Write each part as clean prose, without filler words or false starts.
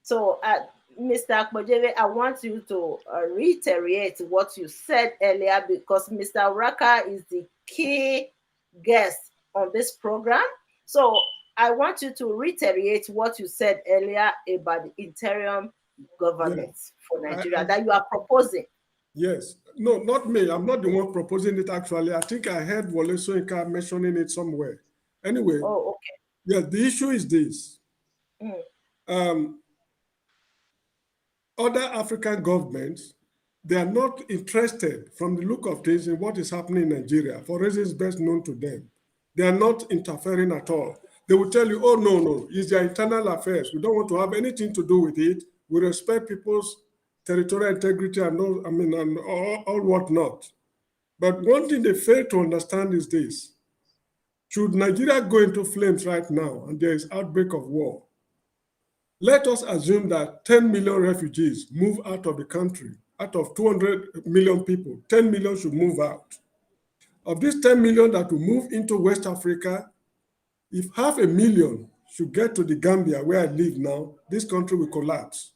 So, Mr. Akbojeve, I want you to reiterate what you said earlier, because Mr. Raka is the key guest on this program. So I want you to reiterate what you said earlier about the interim government for Nigeria that you are proposing. Yes. No, not me. I'm not the one proposing it, actually. I think I heard Wole Soyinka mentioning it somewhere. Anyway, Oh, okay. yeah, the issue is this. Other African governments, they are not interested, from the look of things, in what is happening in Nigeria, for reasons best known to them. They are not interfering at all. They will tell you, oh, no, it's their internal affairs. We don't want to have anything to do with it. We respect people's territorial integrity and all whatnot. But one thing they fail to understand is this. Should Nigeria go into flames right now and there is outbreak of war, let us assume that 10 million refugees move out of the country. Out of 200 million people, 10 million should move out. Of these 10 million that will move into West Africa, if 500,000 should get to the Gambia where I live now, this country will collapse,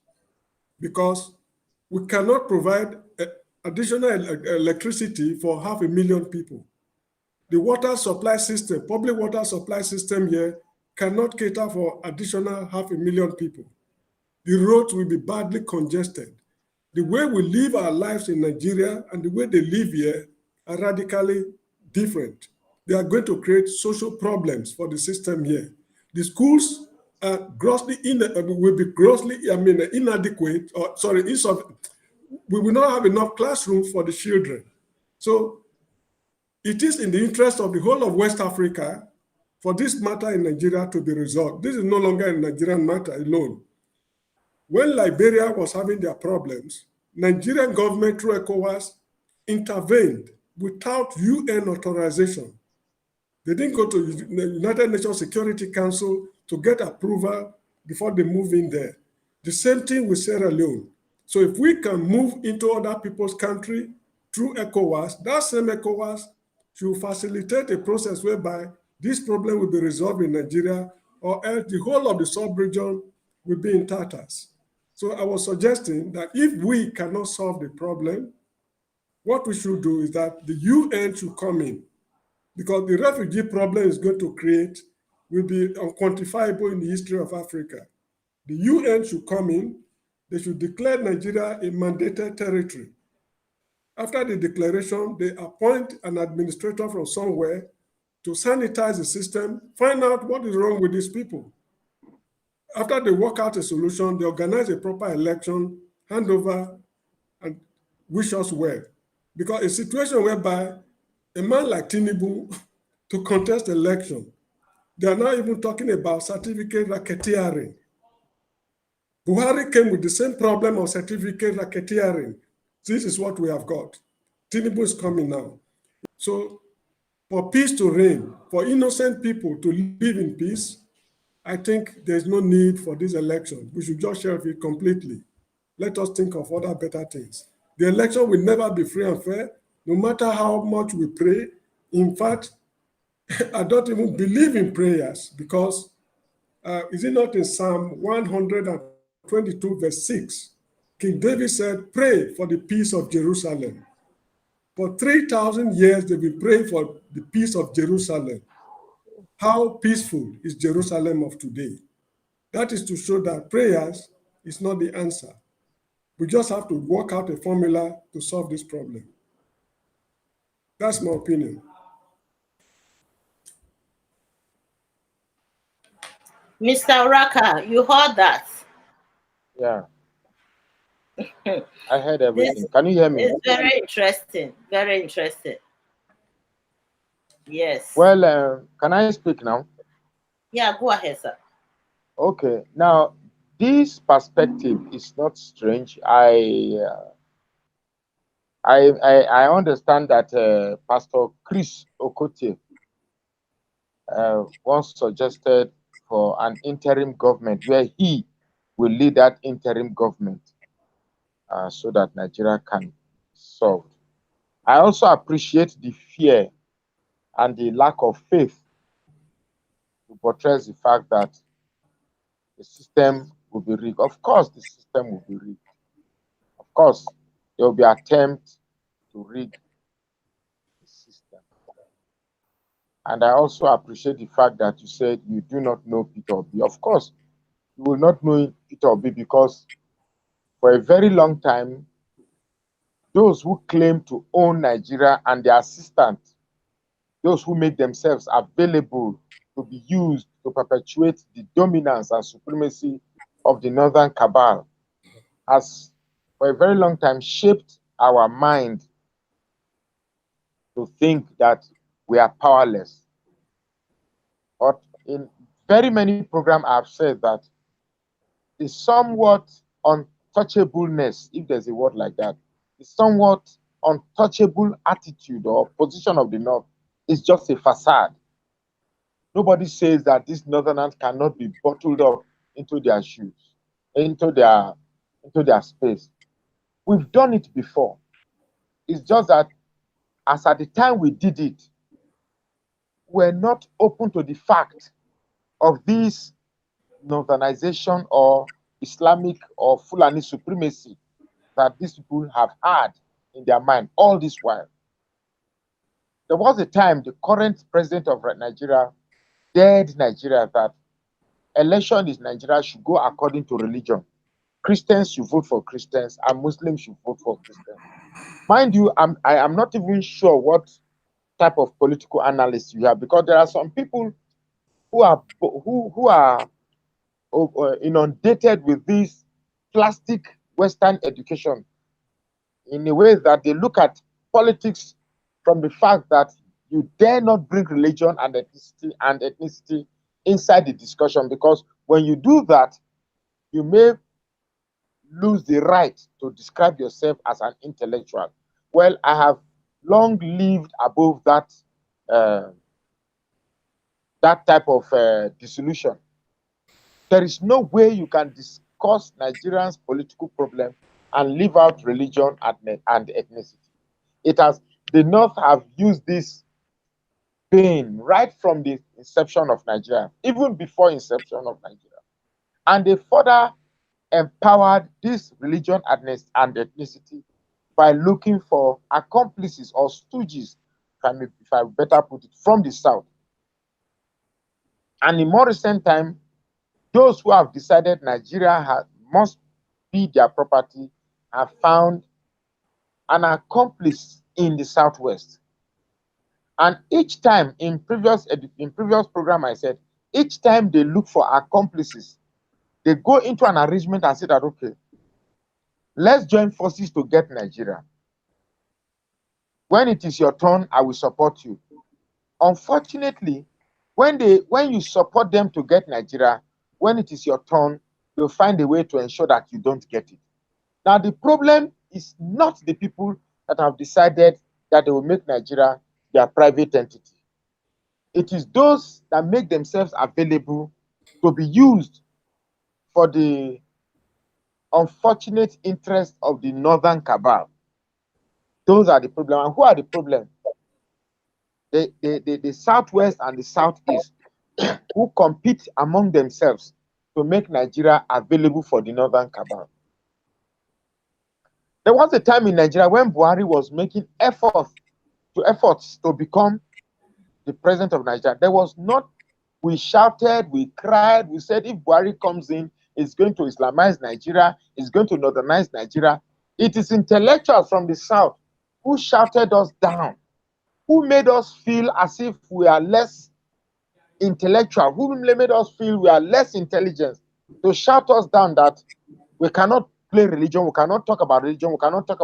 because we cannot provide additional electricity for 500,000 people. The water supply system, public water supply system here, cannot cater for additional 500,000 people. The roads will be badly congested. The way we live our lives in Nigeria and the way they live here are radically different. They are going to create social problems for the system here. The schools are will be grossly inadequate, or sorry, we will not have enough classrooms for the children. So it is in the interest of the whole of West Africa for this matter in Nigeria to be resolved. This is no longer a Nigerian matter alone. When Liberia was having their problems, Nigerian government through ECOWAS intervened without UN authorization. They didn't go to the United Nations Security Council to get approval before they move in there. The same thing with Sierra Leone. So if we can move into other people's country through ECOWAS, that same ECOWAS should facilitate a process whereby this problem will be resolved in Nigeria, or else the whole of the sub-region will be in tatters. So I was suggesting that if we cannot solve the problem, what we should do is that the UN should come in, because the refugee problem is going to create will be unquantifiable in the history of Africa. The UN should come in. They should declare Nigeria a mandated territory. After the declaration, they appoint an administrator from somewhere to sanitize the system, find out what is wrong with these people. After they work out a solution, they organize a proper election, hand over, and wish us well. Because a situation whereby a man like Tinubu to contest election, they are now even talking about certificate racketeering. Buhari came with the same problem of certificate racketeering. This is what we have got. Tinubu is coming now. So for peace to reign, for innocent people to live in peace, I think there's no need for this election. We should just shelve it completely. Let us think of other better things. The election will never be free and fair, no matter how much we pray. In fact, I don't even believe in prayers, because is it not in Psalm 122, verse 6? King David said, pray for the peace of Jerusalem. For 3,000 years, they've been praying for the peace of Jerusalem. How peaceful is Jerusalem of today? That is to show that prayers is not the answer. We just have to work out a formula to solve this problem. That's my opinion. Mr. Raka, you heard that? Yeah. I heard everything. Can you hear me? It's very interesting. Very interesting. Yes. Well, can I speak now? Yeah, go ahead, sir. Okay. Now, this perspective is not strange. I understand that Pastor Chris Okotie once suggested for an interim government where he will lead that interim government so that Nigeria can solve. I also appreciate the fear and the lack of faith to portray the fact that the system will be rigged. Of course, the system will be rigged. Of course, there will be attempt to rig the system. And I also appreciate the fact that you said you do not know Peter Obi. Of course, you will not know Peter Obi because for a very long time, those who claim to own Nigeria and their assistants, those who make themselves available to be used to perpetuate the dominance and supremacy of the Northern Cabal, has for a very long time shaped our mind to think that we are powerless. But in very many programs, I've said that the somewhat untouchableness, if there's a word like that, the somewhat untouchable attitude or position of the North is just a facade. Nobody says that these Northerners cannot be bottled up into their shoes, into their space. We've done it before. It's just that as at the time we did it, we're not open to the fact of this Northernization or Islamic or Fulani supremacy that these people have had in their mind all this while. There was a time the current president of Nigeria dared Nigeria that election in Nigeria should go according to religion. Christians should vote for Christians and Muslims should vote for Christians. Mind you, I am not even sure what type of political analyst you have, because there are some people who are inundated with this plastic Western education in a way that they look at politics from the fact that you dare not bring religion and ethnicity inside the discussion, because when you do that, you may lose the right to describe yourself as an intellectual. Well, I have long lived above that that type of dissolution. There is no way you can discuss Nigerians' political problem and leave out religion and ethnicity. It has, the North have used this pain right from the inception of Nigeria, even before inception of Nigeria. And they further empowered this religion and ethnicity by looking for accomplices or stooges, if I better put it, from the South. And in more recent time, those who have decided Nigeria must be their property have found an accomplice in the Southwest. And each time in previous program, I said, each time they look for accomplices, they go into an arrangement and say that, okay, let's join forces to get Nigeria. When it is your turn, I will support you. Unfortunately, when you support them to get Nigeria, when it is your turn, they'll find a way to ensure that you don't get it. Now, the problem is not the people that have decided that they will make Nigeria their private entity. It is those that make themselves available to be used for the unfortunate interest of the Northern Cabal. Those are the problem. And who are the problem? The Southwest and the Southeast, who compete among themselves to make Nigeria available for the Northern Cabal. There was a time in Nigeria when Buhari was making efforts to become the president of Nigeria. There was not, we shouted, we cried, we said if Buhari comes in, it's going to Islamize Nigeria, it's going to Northernize Nigeria. It is intellectuals from the South who shouted us down, who made us feel as if we are less intellectual, who made us feel we are less intelligent, to shout us down that we cannot play religion, we cannot talk about religion, we cannot talk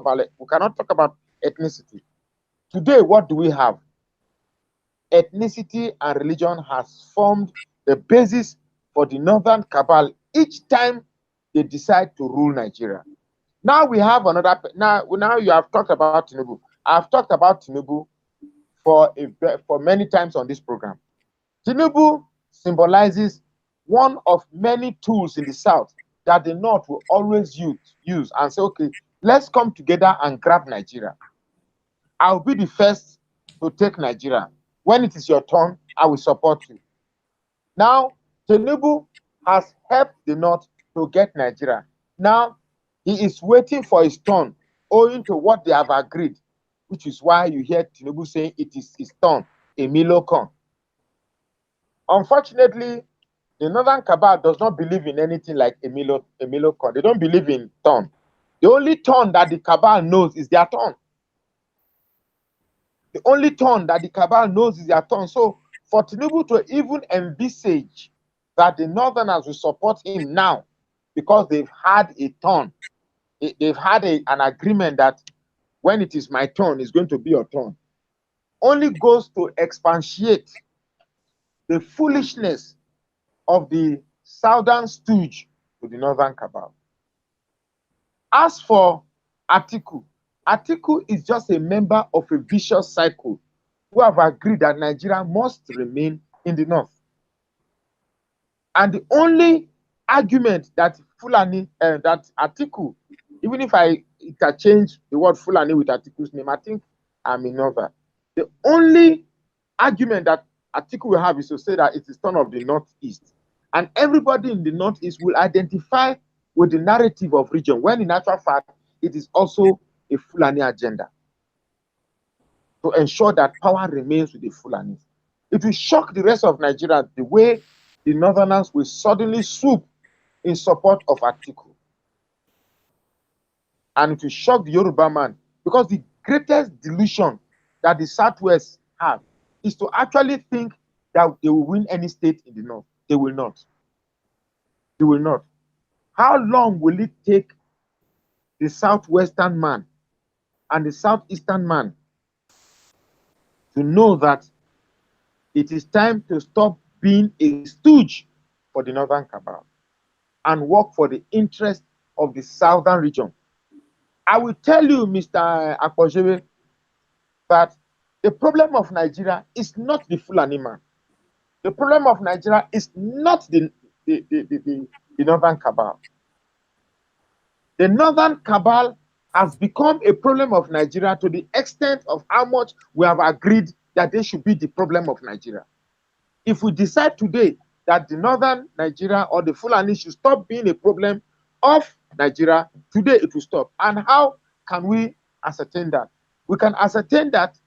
about ethnicity. Today, what do we have? Ethnicity and religion has formed the basis for the Northern Cabal each time they decide to rule Nigeria. Now we have another. Now you have talked about Tinubu. I've talked about Tinubu for many times on this program. Tinubu symbolizes one of many tools in the South that the North will always use and say, okay, let's come together and grab Nigeria. I'll be the first to take Nigeria. When it is your turn, I will support you. Now, Tinubu has helped the North to get Nigeria. Now, he is waiting for his turn, owing to what they have agreed, which is why you hear Tinubu saying it is his turn, Emilio Con. Unfortunately, the Northern Cabal does not believe in anything like Emilio Con. They don't believe in turn. The only turn that the Cabal knows is their turn. The only turn that the Cabal knows is their turn. So for Tinubu to even envisage that the Northerners will support him now because they've had a turn, they've had an agreement that when it is my turn, it's going to be your turn, only goes to expatiate the foolishness of the Southern stooge to the Northern Cabal. As for Atiku, Atiku is just a member of a vicious cycle who have agreed that Nigeria must remain in the north. And the only argument that that Atiku, even if I interchange the word Fulani with Atiku's name, I think I'm in over. The only argument that Atiku will have is to say that it is turn of the northeast. And everybody in the northeast will identify with the narrative of region, when in actual fact, it is also a Fulani agenda to ensure that power remains with the Fulanis. It will shock the rest of Nigeria the way the Northerners will suddenly swoop in support of Atiku. And it will shock the Yoruba man, because the greatest delusion that the Southwest have is to actually think that they will win any state in the north. They will not. They will not. How long will it take the Southwestern man and the Southeastern man to know that it is time to stop being a stooge for the Northern Cabal and work for the interest of the Southern region? I will tell you, Mr. Akpojebe, that the problem of Nigeria is not the Fulani man. The problem of Nigeria is not the Northern Cabal. The Northern Cabal has become a problem of Nigeria to the extent of how much we have agreed that they should be the problem of Nigeria. If we decide today that the Northern Nigeria or the Fulani should stop being a problem of Nigeria, today it will stop. And how can we ascertain that? We can ascertain that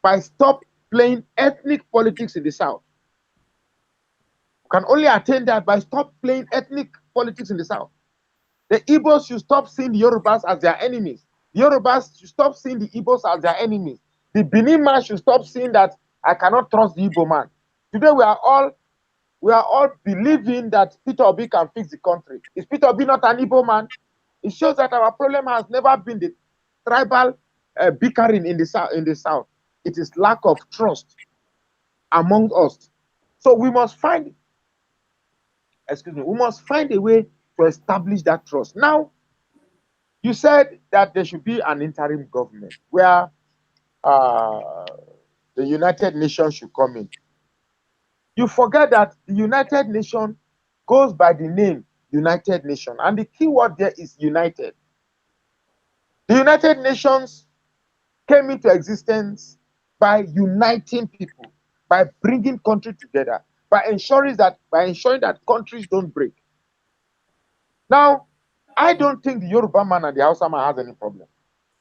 by stop playing ethnic politics in the South. We can only attain that by stop playing ethnic politics in the South. The Igbos should stop seeing the Yorubas as their enemies. The Yorubas should stop seeing the Igbos as their enemies. The Benin man should stop seeing that I cannot trust the Igbo man. Today we are all believing that Peter Obi can fix the country. Is Peter Obi not an Igbo man? It shows that our problem has never been the tribal bickering in the South. It is lack of trust among us. So we must find a way to establish that trust. Now, you said that there should be an interim government where the United Nations should come in. You forget that the United Nations goes by the name United Nations, and the key word there is united. The United Nations came into existence by uniting people, by bringing countries together, by ensuring that countries don't break. Now, I don't think the Yoruba man and the Hausa man has any problem.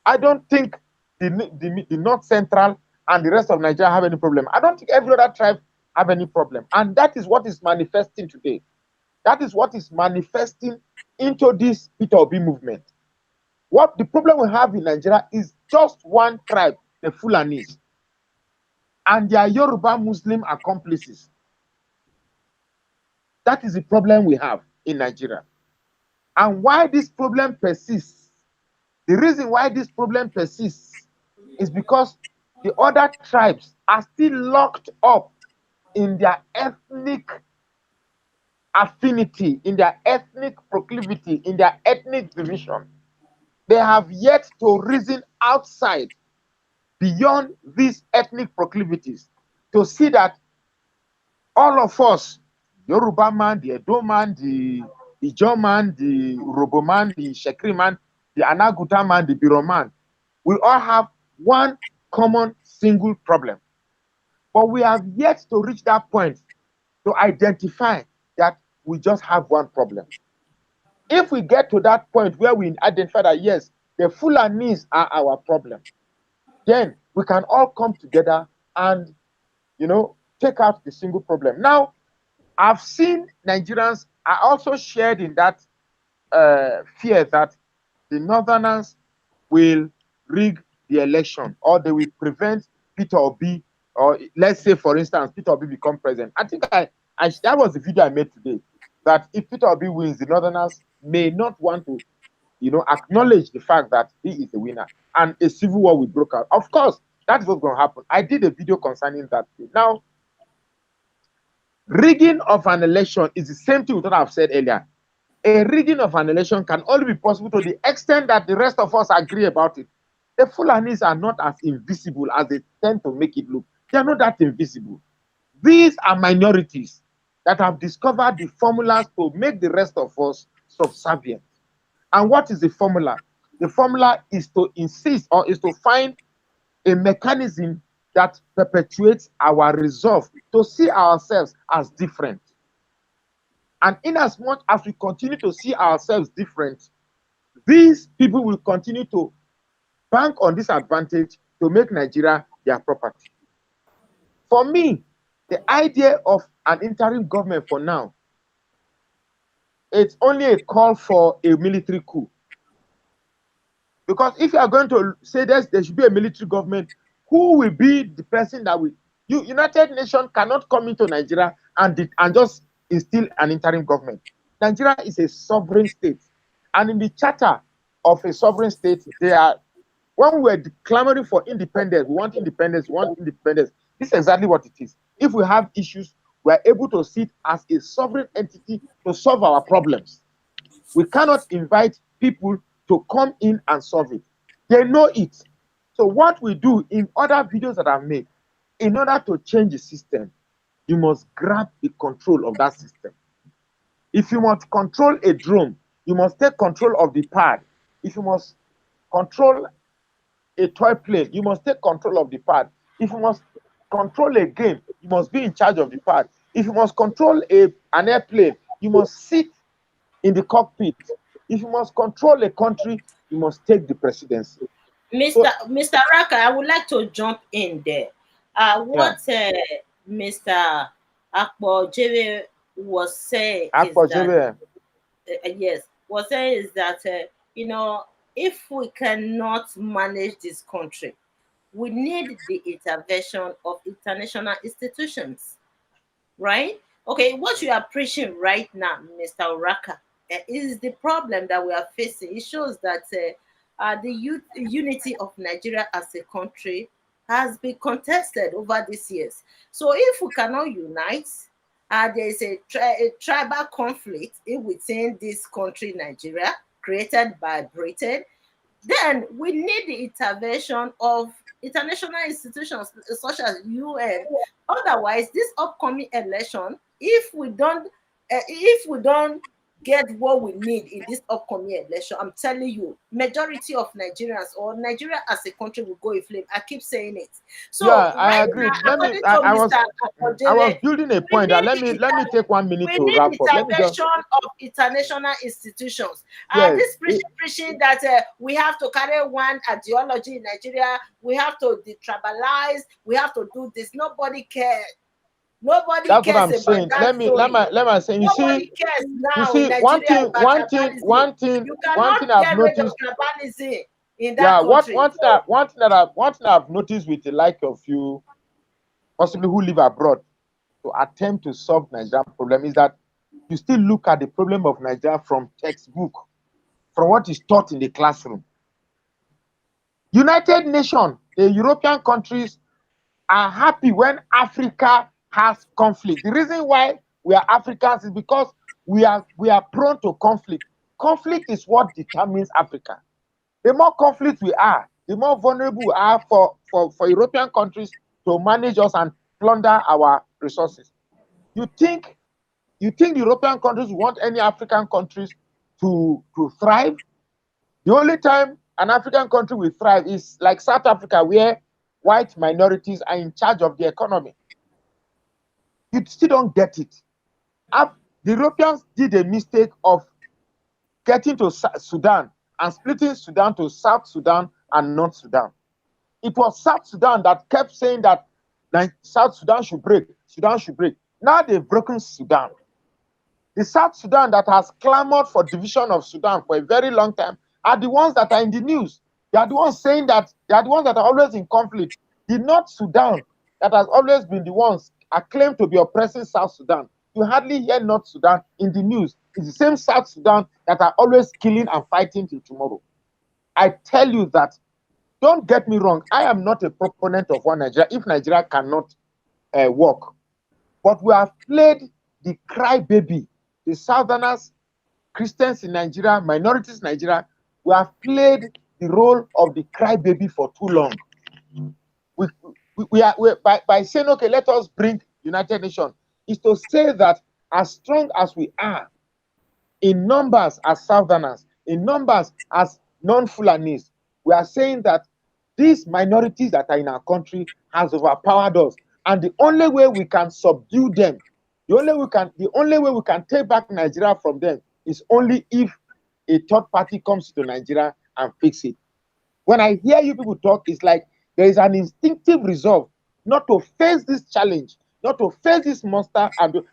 I don't think the North Central and the rest of Nigeria have any problem. I don't think every other tribe have any problem. And that is what is manifesting today. That is what is manifesting into this Peter Obi movement. What the problem we have in Nigeria is just one tribe, the Fulanis, and their Yoruba Muslim accomplices. That is the problem we have in Nigeria. And why this problem persists, the reason why this problem persists is because the other tribes are still locked up in their ethnic affinity, in their ethnic proclivity, in their ethnic division. They have yet to reason outside, beyond these ethnic proclivities, to see that all of us, Yoruba man, the Edo man, the Ijaw man, the Urobo man, the Shekri man, the Anaguta man, the Biro man, we all have one common single problem. But we have yet to reach that point to identify that we just have one problem. If we get to that point where we identify that, yes, the Fulanis are our problem, then we can all come together and, take out the single problem. Now, I've seen Nigerians are also shared in that fear that the Northerners will rig the election, or they will prevent Peter Obi, or let's say, for instance, Peter Obi become president. I think that was the video I made today, that if Peter Obi wins, the Northerners may not want to, acknowledge the fact that he is the winner, and a civil war will break out. Of course, that's what's going to happen. I did a video concerning that. Now, rigging of an election is the same thing with what I've said earlier. A rigging of an election can only be possible to the extent that the rest of us agree about it. The Fulanis are not as invisible as they tend to make it look. They are not that invisible. These are minorities that have discovered the formulas to make the rest of us subservient. And what is the formula? The formula is to insist, or is to find a mechanism that perpetuates our resolve to see ourselves as different. And in as much as we continue to see ourselves different, these people will continue to bank on this advantage to make Nigeria their property. For me, the idea of an interim government for now, it's only a call for a military coup. Because if you are going to say there should be a military government, who will be the person that will... United Nations cannot come into Nigeria and just instill an interim government. Nigeria is a sovereign state. And in the charter of a sovereign state, when we were clamoring for independence, we want independence, we want independence. This is exactly what it is. If we have issues, we are able to sit as a sovereign entity to solve our problems. We cannot invite people to come in and solve it. They know it. So what we do in other videos that I've made, in order to change the system, you must grab the control of that system. If you must control a drone, you must take control of the pad. If you must control a toy plane, you must take control of the pad. If you must control a game, you must be in charge of the pad. If you must control an airplane, you must sit in the cockpit. If you must control a country, you must take the presidency. Mr. Raka, I would like to jump in there. Mr. Akpojere was saying is that was saying is that if we cannot manage this country, we need the intervention of international institutions, right? Okay, what you are preaching right now, Mr. Raka, is the problem that we are facing. It shows that the unity of Nigeria as a country has been contested over these years. So if we cannot unite, there is a tribal conflict within this country, Nigeria, created by Britain, then we need the intervention of international institutions such as UN. Otherwise, this upcoming election, if we don't get what we need in this upcoming election, I'm telling you, majority of Nigerians or Nigeria as a country will go in flame. I keep saying it. So yeah, I right agree. now, according to Mr. I was building a point. Let me take 1 minute we to need wrap up. intervention of international institutions. Yes, This preaching that we have to carry one ideology in Nigeria, we have to detribalize, we have to do this. Nobody cares. Nobody that's cares what I'm about saying. that Let me say. Nobody cares now in see, Nigeria about tribalism. You one thing cannot I've get rid of noticed. tribalism in Yeah, that country. one thing I've noticed with the like of you, possibly who live abroad, to attempt to solve Nigerian problem is that you still look at the problem of Nigeria from textbook, from what is taught in the classroom. United Nations, the European countries are happy when Africa has conflict. The reason why we are Africans is because we are prone to conflict. Conflict is what determines Africa. The more conflict we are, the more vulnerable we are for European countries to manage us and plunder our resources. You think European countries want any African countries to thrive? The only time an African country will thrive is like South Africa, where white minorities are in charge of the economy. You still don't get it. The Europeans did a mistake of getting to Sudan and splitting Sudan to South Sudan and North Sudan. It was South Sudan that kept saying that South Sudan should break, Sudan should break. Now they've broken Sudan. The South Sudan that has clamored for division of Sudan for a very long time are the ones that are in the news. They are the ones saying that, they are the ones that are always in conflict. The North Sudan that has always been the ones acclaimed to be oppressing South Sudan. You hardly hear North Sudan in the news. It's the same South Sudan that are always killing and fighting till tomorrow. I tell you that, don't get me wrong, I am not a proponent of one Nigeria if Nigeria cannot work. But we have played the crybaby. The Southerners, Christians in Nigeria, minorities in Nigeria, we have played the role of the crybaby for too long. By saying, okay, let us bring United Nations, is to say that as strong as we are in numbers as Southerners, in numbers as non-Fulanis, we are saying that these minorities that are in our country has overpowered us. And the only way we can subdue them, the only way we can take back Nigeria from them is only if a third party comes to Nigeria and fix it. When I hear you people talk, it's like there is an instinctive resolve not to face this challenge, not to face this monster,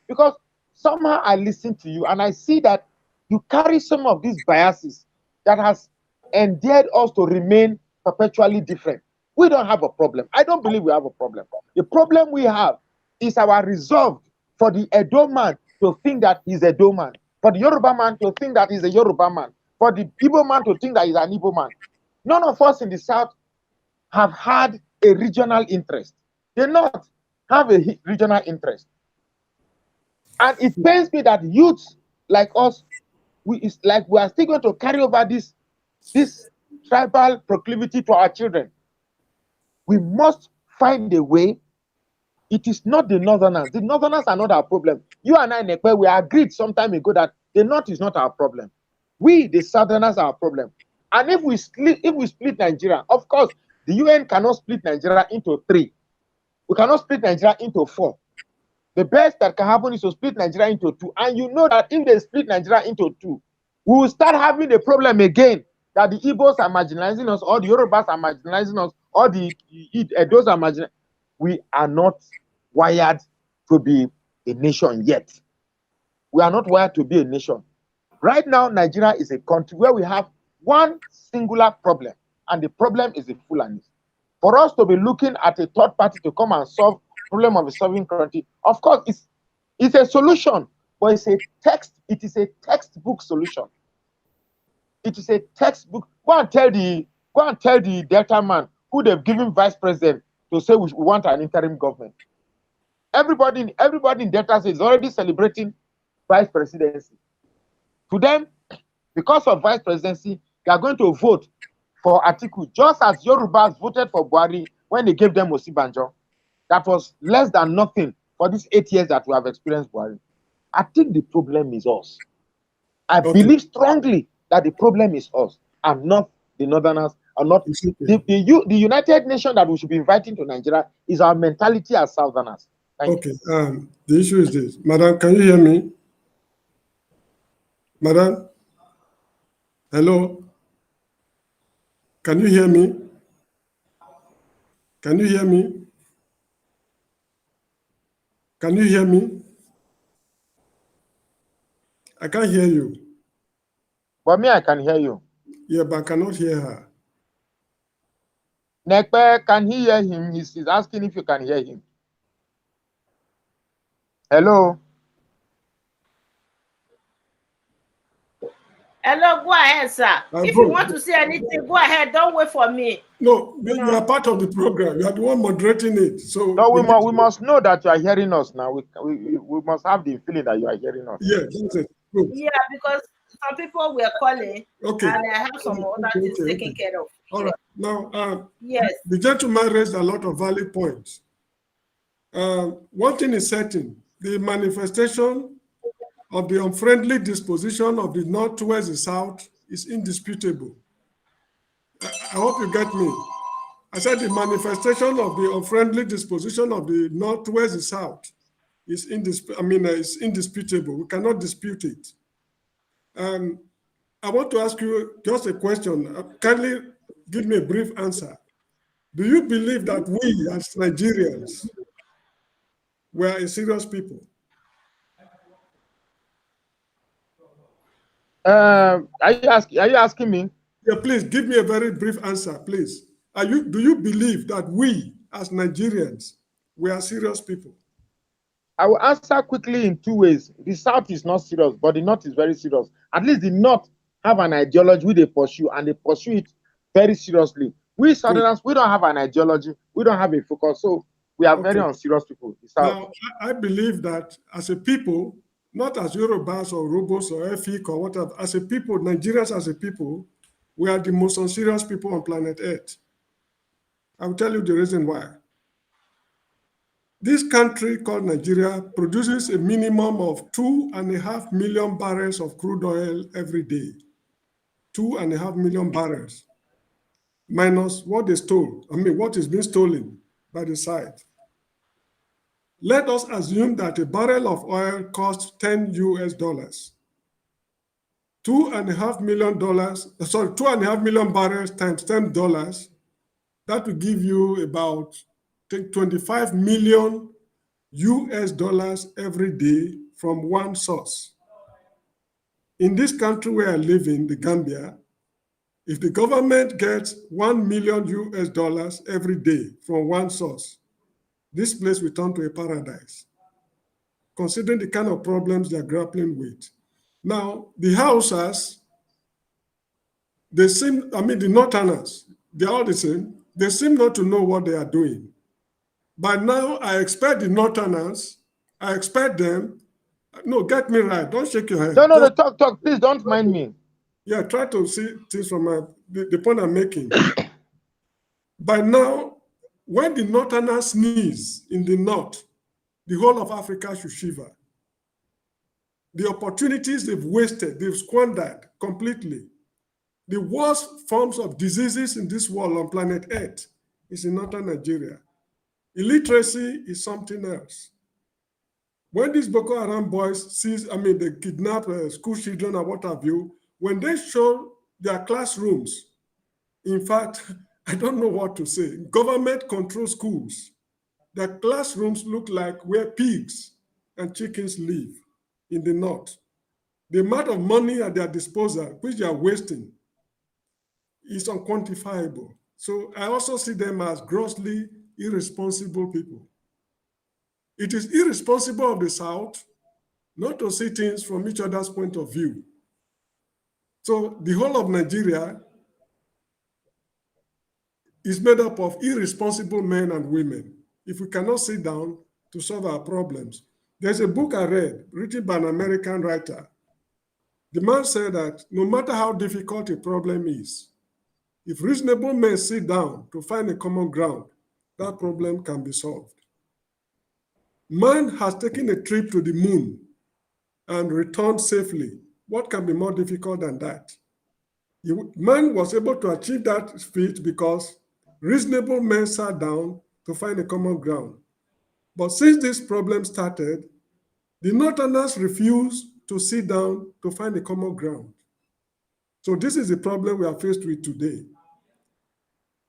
because somehow I listen to you and I see that you carry some of these biases that has endeared us to remain perpetually different. We don't have a problem. I don't believe we have a problem. The problem we have is our resolve for the Edo man to think that he's a Edo man, for the Yoruba man to think that he's a Yoruba man, for the Igbo man to think that he's an Igbo man. None of us in the South have had a regional interest. They not have a regional interest. And it pains me that youths like us, we are still going to carry over this tribal proclivity to our children. We must find a way. It is not the Northerners. The Northerners are not our problem. You and I, Nekwe, we agreed some time ago that the North is not our problem. We, the Southerners, are our problem. And if we split Nigeria, of course, the UN cannot split Nigeria into 3. We cannot split Nigeria into 4. The best that can happen is to split Nigeria into 2. And you know that if they split Nigeria into 2, we will start having a problem again, that the Igbos are marginalizing us, or the Yorubas are marginalizing us, or those are marginalizing. We are not wired to be a nation yet. We are not wired to be a nation. Right now, Nigeria is a country where we have one singular problem, and the problem is the Fulanis. For us to be looking at a third party to come and solve the problem of a sovereign country, of course, it's a solution, but it is a textbook solution. It is a textbook. Go and tell the Delta man who they've given vice president to say we want an interim government. Everybody in Delta is already celebrating vice presidency. To them, because of vice presidency, they are going to vote for Atiku, just as Yorubas voted for Buhari when they gave them Osibanjo. That was less than nothing for these 8 years that we have experienced Buhari. I think the problem is us. I believe strongly that the problem is us, and not the Northerners, or not the United Nations that we should be inviting to Nigeria is our mentality as Southerners. Thank you. The issue is this. Madam, can you hear me? Madam? Hello? Can you hear me? Can you hear me? Can you hear me? I can't hear you. But me, I can hear you. Yeah, but I cannot hear her. Nekpe, can he hear him? He's asking if you can hear him. Hello? Hello, go ahead, sir. If you want to say anything, go ahead. Don't wait for me. No, you are part of the program. You are the one moderating it. So no, we must know that you are hearing us now. We must have the feeling that you are hearing us. Yeah, that's it. Good. Yeah, because some people were calling, okay, and I have some other things taken care of. All right. Now, yes, the gentleman raised a lot of valid points. One thing is certain: the manifestation of the unfriendly disposition of the North towards the South is indisputable. I hope you get me. I said the manifestation of the unfriendly disposition of the North towards the South is indisputable. We cannot dispute it. I want to ask you just a question. Kindly give me a brief answer. Do you believe that we as Nigerians were a serious people? Are you asking me? Yeah, please give me a very brief answer, please. Do you believe that we as Nigerians were serious people? I will answer quickly in two ways. The South is not serious, but the North is very serious. At least the North have an ideology which they pursue, and they pursue it very seriously. We Good. Southerners, we don't have an ideology. We don't have a focus. So we are very Okay. unserious people. The South. Now, I believe that as a people, not as Yorubas or Robos or Efik or whatever, as a people, Nigerians as a people, we are the most unserious people on planet Earth. I will tell you the reason why. This country called Nigeria produces a minimum of 2.5 million barrels of crude oil every day. 2.5 million barrels, minus what they stole, what is being stolen by the side. Let us assume that a barrel of oil costs 10 US dollars. $2.5 million, 2.5 million barrels times $10, that will give you about 25 million US dollars every day from one source. In this country where I live in, the Gambia, if the government gets 1 million US dollars every day from one source, this place will turn to a paradise, considering the kind of problems they're grappling with. Now, the Hausas, they seem, the Northerners, they're all the same. They seem not to know what they are doing. By now, I expect the Northerners, I expect them, no, get me right, don't shake your head. No, talk. Please don't mind me. Yeah, try to see things from the point I'm making. By now, when the Northerners sneeze in the north, the whole of Africa should shiver. The opportunities they've wasted, they've squandered completely. The worst forms of diseases in this world on planet Earth is in northern Nigeria. Illiteracy is something else. When these Boko Haram boys they kidnap school children or what have you, when they show their classrooms, in fact, I don't know what to say. Government control schools. The classrooms look like where pigs and chickens live in the north. The amount of money at their disposal, which they are wasting, is unquantifiable. So I also see them as grossly irresponsible people. It is irresponsible of the South not to see things from each other's point of view. So the whole of Nigeria is made up of irresponsible men and women. If we cannot sit down to solve our problems, there's a book I read written by an American writer. The man said that no matter how difficult a problem is, if reasonable men sit down to find a common ground, that problem can be solved. Man has taken a trip to the moon and returned safely. What can be more difficult than that? Man was able to achieve that feat because reasonable men sat down to find a common ground. But since this problem started, the Northerners refused to sit down to find a common ground. So this is the problem we are faced with today.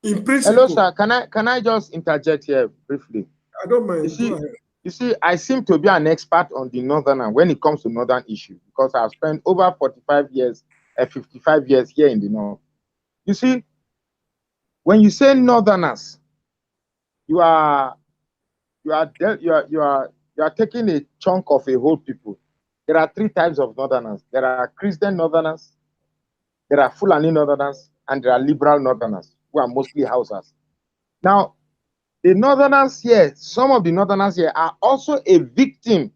In principle, Hello, sir. Can I just interject here briefly? I don't mind. Go ahead. You see, I seem to be an expert on the northerner when it comes to northern issue because I've spent over 45 years, 55 years here in the north. You see, when you say northerners, you are taking a chunk of a whole people. There are three types of northerners. There are Christian northerners, there are Fulani northerners, and there are liberal northerners who are mostly Hausas. Now, the northerners here, some of the northerners here are also a victim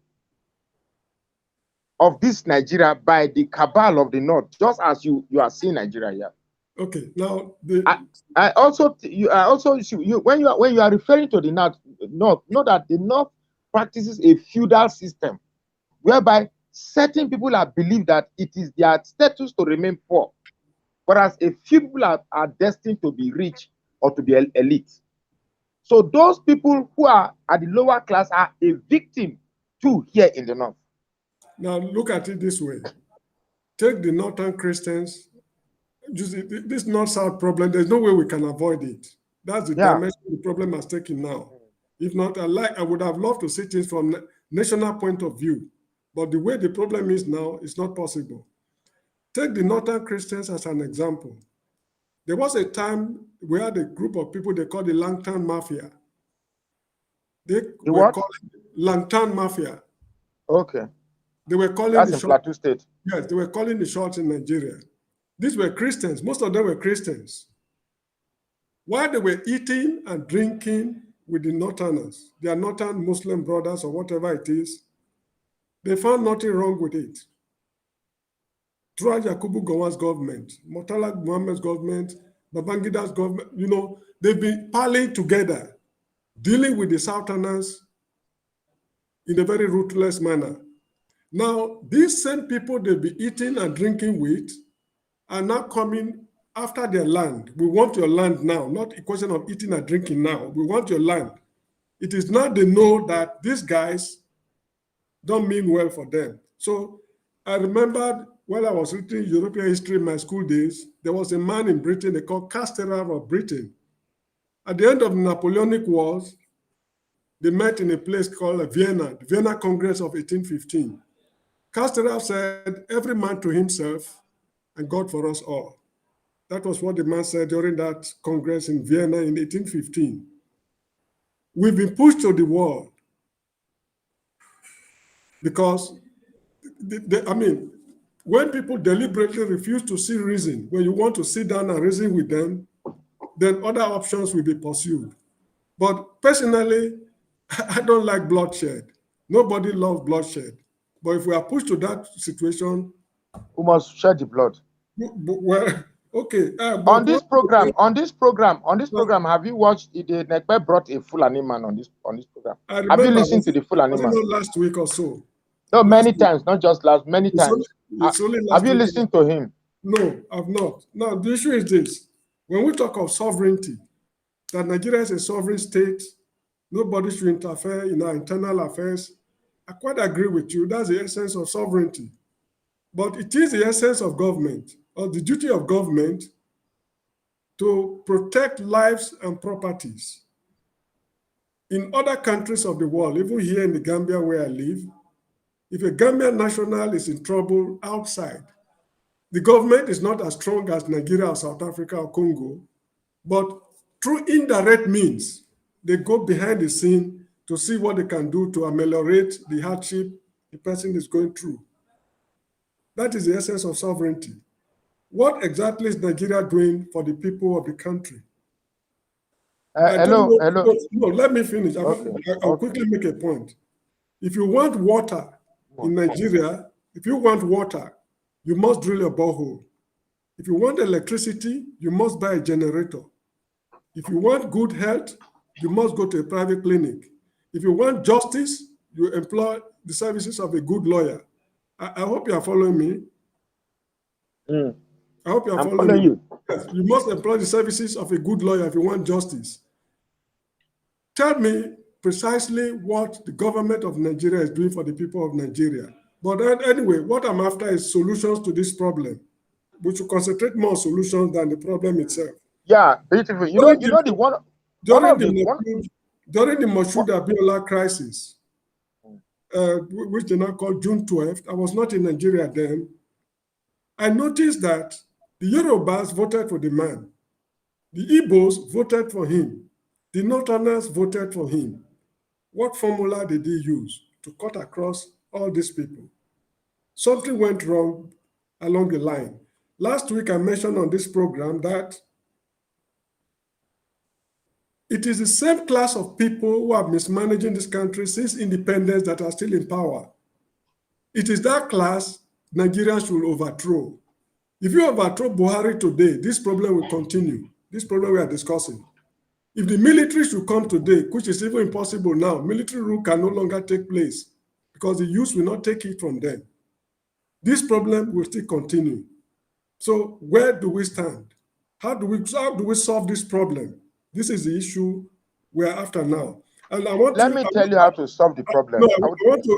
of this Nigeria by the cabal of the north, just as you are seeing Nigeria here. Okay, now when you are referring to the north, know that the north practices a feudal system whereby certain people are believed that it is their status to remain poor, whereas a few people are destined to be rich or to be elite. So those people who are at the lower class are a victim too here in the north. Now look at it this way. take the northern Christians, this north-south problem, there's no way we can avoid it. That's the dimension the problem has taken now. If not, I would have loved to see things from national point of view. But the way the problem is now, it's not possible. Take the northern Christians as an example. There was a time we had a group of people they called the Lantern Mafia. They were called Lantern Mafia. Okay. They were calling That's in Plateau State. Yes, they were calling the shots in Nigeria. These were Christians. Most of them were Christians. While they were eating and drinking with the Northerners, their Northern Muslim brothers or whatever it is, they found nothing wrong with it. Throughout Yakubu Gowon's government, Murtala Muhammad's government, Babangida's government, they've been parlaying together, dealing with the Southerners in a very ruthless manner. Now, these same people they'll be eating and drinking with are now coming after their land. We want your land now, not a question of eating and drinking now. We want your land. It is now they know that these guys don't mean well for them. So I remembered when I was reading European history in my school days, there was a man in Britain they called Castelar of Britain. At the end of the Napoleonic Wars, they met in a place called Vienna, the Vienna Congress of 1815. Castelar said, every man to himself and God for us all. That was what the man said during that Congress in Vienna in 1815. We've been pushed to the wall because, when people deliberately refuse to see reason, when you want to sit down and reason with them, then other options will be pursued. But personally, I don't like bloodshed. Nobody loves bloodshed. But if we are pushed to that situation, we must shed the blood. Well, okay. On this program, have you watched the Nekpe brought a Fulani man on this program? Have you listened to the Fulani man? Last week or so. No, many times, not just last, many times. Have you listened to him? No, I've not. Now, the issue is this. When we talk of sovereignty, that Nigeria is a sovereign state, nobody should interfere in our internal affairs, I quite agree with you. That's the essence of sovereignty. But it is the essence of government, or the duty of government, to protect lives and properties. In other countries of the world, even here in the Gambia where I live, if a Gambian national is in trouble outside, the government is not as strong as Nigeria or South Africa or Congo, but through indirect means, they go behind the scene to see what they can do to ameliorate the hardship the person is going through. That is the essence of sovereignty. What exactly is Nigeria doing for the people of the country? Hello. No, let me finish. I'll quickly make a point. If you want water in Nigeria, you must drill a borehole. If you want electricity, you must buy a generator. If you want good health, you must go to a private clinic. If you want justice, you employ the services of a good lawyer. I hope you are following me. I hope you are following me. Yes, you must employ the services of a good lawyer if you want justice. Tell me precisely what the government of Nigeria is doing for the people of Nigeria. But anyway, what I'm after is solutions to this problem. We should concentrate more on solutions than the problem itself. Yeah, beautiful. During the Moshood Abiola crisis, which they now call June 12th, I was not in Nigeria then. I noticed that the Yorubas voted for the man. The Igbos voted for him. The Northerners voted for him. What formula did he use to cut across all these people? Something went wrong along the line. Last week, I mentioned on this program that it is the same class of people who have mismanaging this country since independence that are still in power. It is that class Nigerians should overthrow. If you overthrow Buhari today, this problem will continue. This problem we are discussing. If the military should come today, which is even impossible now, military rule can no longer take place because the youth will not take it from them. This problem will still continue. So where do we stand? How do we solve this problem? This is the issue we're after now. And let me tell you how to solve the problem. No,